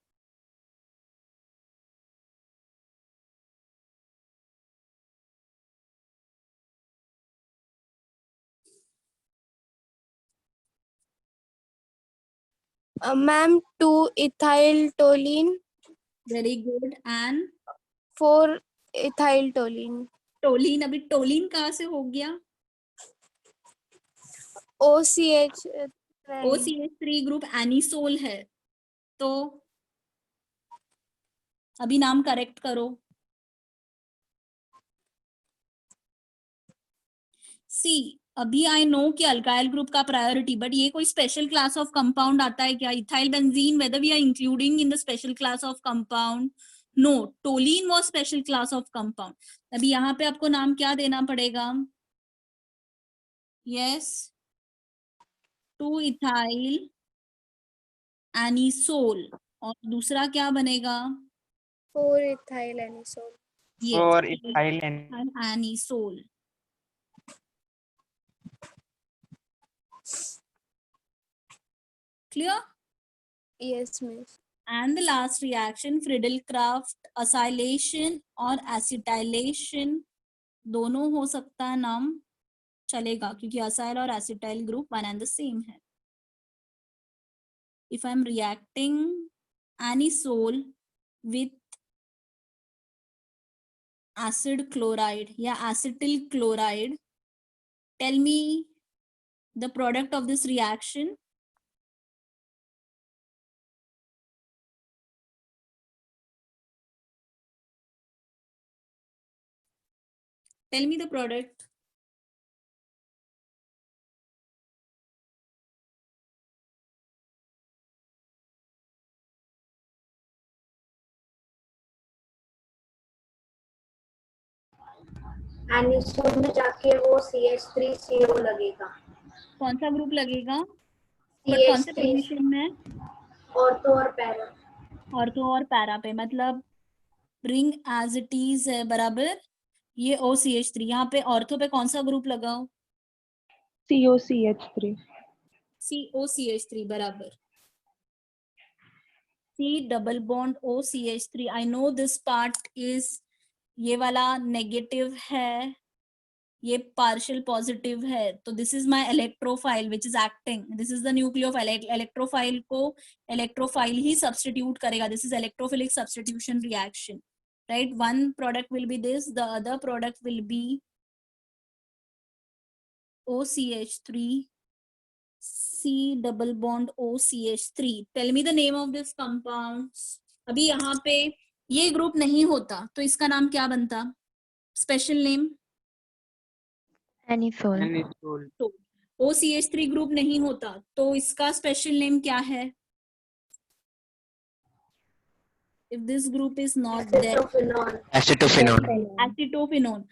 Ma'am, 2-ethyl toluene, Very good. And 4-ethyl toluene. Toluene, अभी टोलिन कहाँ से हो गया? OCH3 ग्रुप एनिसोल है, तो अभी नाम करेक्ट करो. सी, अभी आई नो कि अल्काइल ग्रुप का प्रायोरिटी, बट ये कोई स्पेशल क्लास ऑफ कंपाउंड आता है क्या? Ethyl benzene, whether we are including in the special class of compound? No, toluene was special class of compound. अभी यहाँ पे आपको नाम क्या देना पड़ेगा? यस, 2-ethyl एनिसोल, और दूसरा क्या बनेगा? 4-ethyl anisole. और ethyl anisole. Clear? Yes, miss. And the last reaction, Friedel-Crafts acylation और acetylation, दोनों हो सकता है, नाम चलेगा क्योंकि असाइल और acetyl group one and the same है. If I am reacting anisole with acid chloride या acetyl chloride, tell me The product of this reaction. Tell me the product. Anisole में जाके वो CH3CO लगेगा, कौन सा ग्रुप लगेगा? पर कौन से CH3 पोजीशन में? ऑर्थो और पैरा, ऑर्थो और पैरा पे, मतलब रिंग एज इट इज है बराबर ये OCH3। यहाँ पे ऑर्थो पे कौन सा ग्रुप लगाओ? COCH3. COCH3 बराबर C double bond OCH3। I know this part is, ये वाला नेगेटिव है, ये पार्शियल पॉजिटिव है, तो this is my electrophile which is acting, this is the nucleophile. Electrophile को इलेक्ट्रोफाइल ही सब्स्टिट्यूट करेगा, this is electrophilic substitution reaction, right? One product will be this, the other product will be OCH3, C double bond OCH3. Tell me the name of this compounds. अभी यहाँ पे ये ग्रुप नहीं होता तो इसका नाम क्या बनता? Special name? Anisole. Anisole. तो OCH3 ग्रुप नहीं होता तो इसका स्पेशल नेम क्या है? If this group is not there, acetophenone, acetophenone.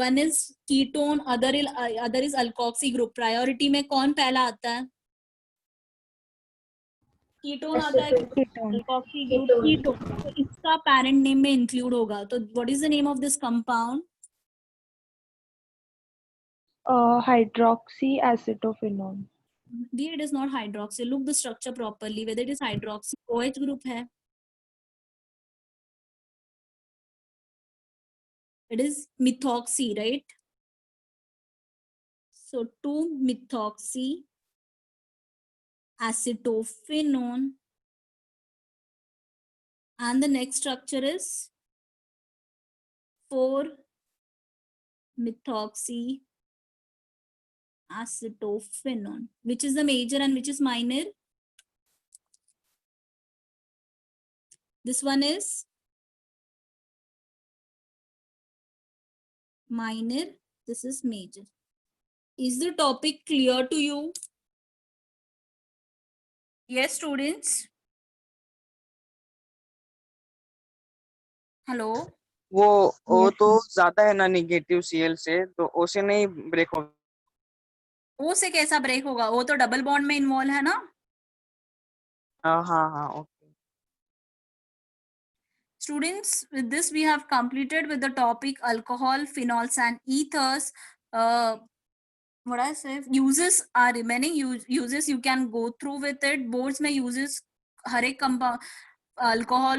One is ketone, other is alkoxy group. Priority में कौन पहला आता है? कीटोन आता है, alkoxy group कीटोन, तो इसका पैरेंट नेम में इंक्लूड होगा। तो what is the name of this compound? Hydroxyacetophenone. Dear, it is not hydroxy. Look the structure properly whether it is hydroxy। OH group है, it is methoxy, right? So 2-methoxy acetophenone, and the next structure is 4-methoxy acetophenone. Which is the major and which is minor? This one is minor, this is major. Is the topic clear to you? Yes, students? Hello? वो तो ज्यादा है ना नेगेटिव Cl से, तो O से नहीं ब्रेक होगा। O से कैसा ब्रेक होगा? O तो डबल बॉन्ड में इन्वॉल्व है ना? हाँ okay. Students, with this we have completed with the topic alcohol, phenols and ethers. What I say, uses are remaining. Uses you can go through with it. Boards में uses हर एक compound alcohol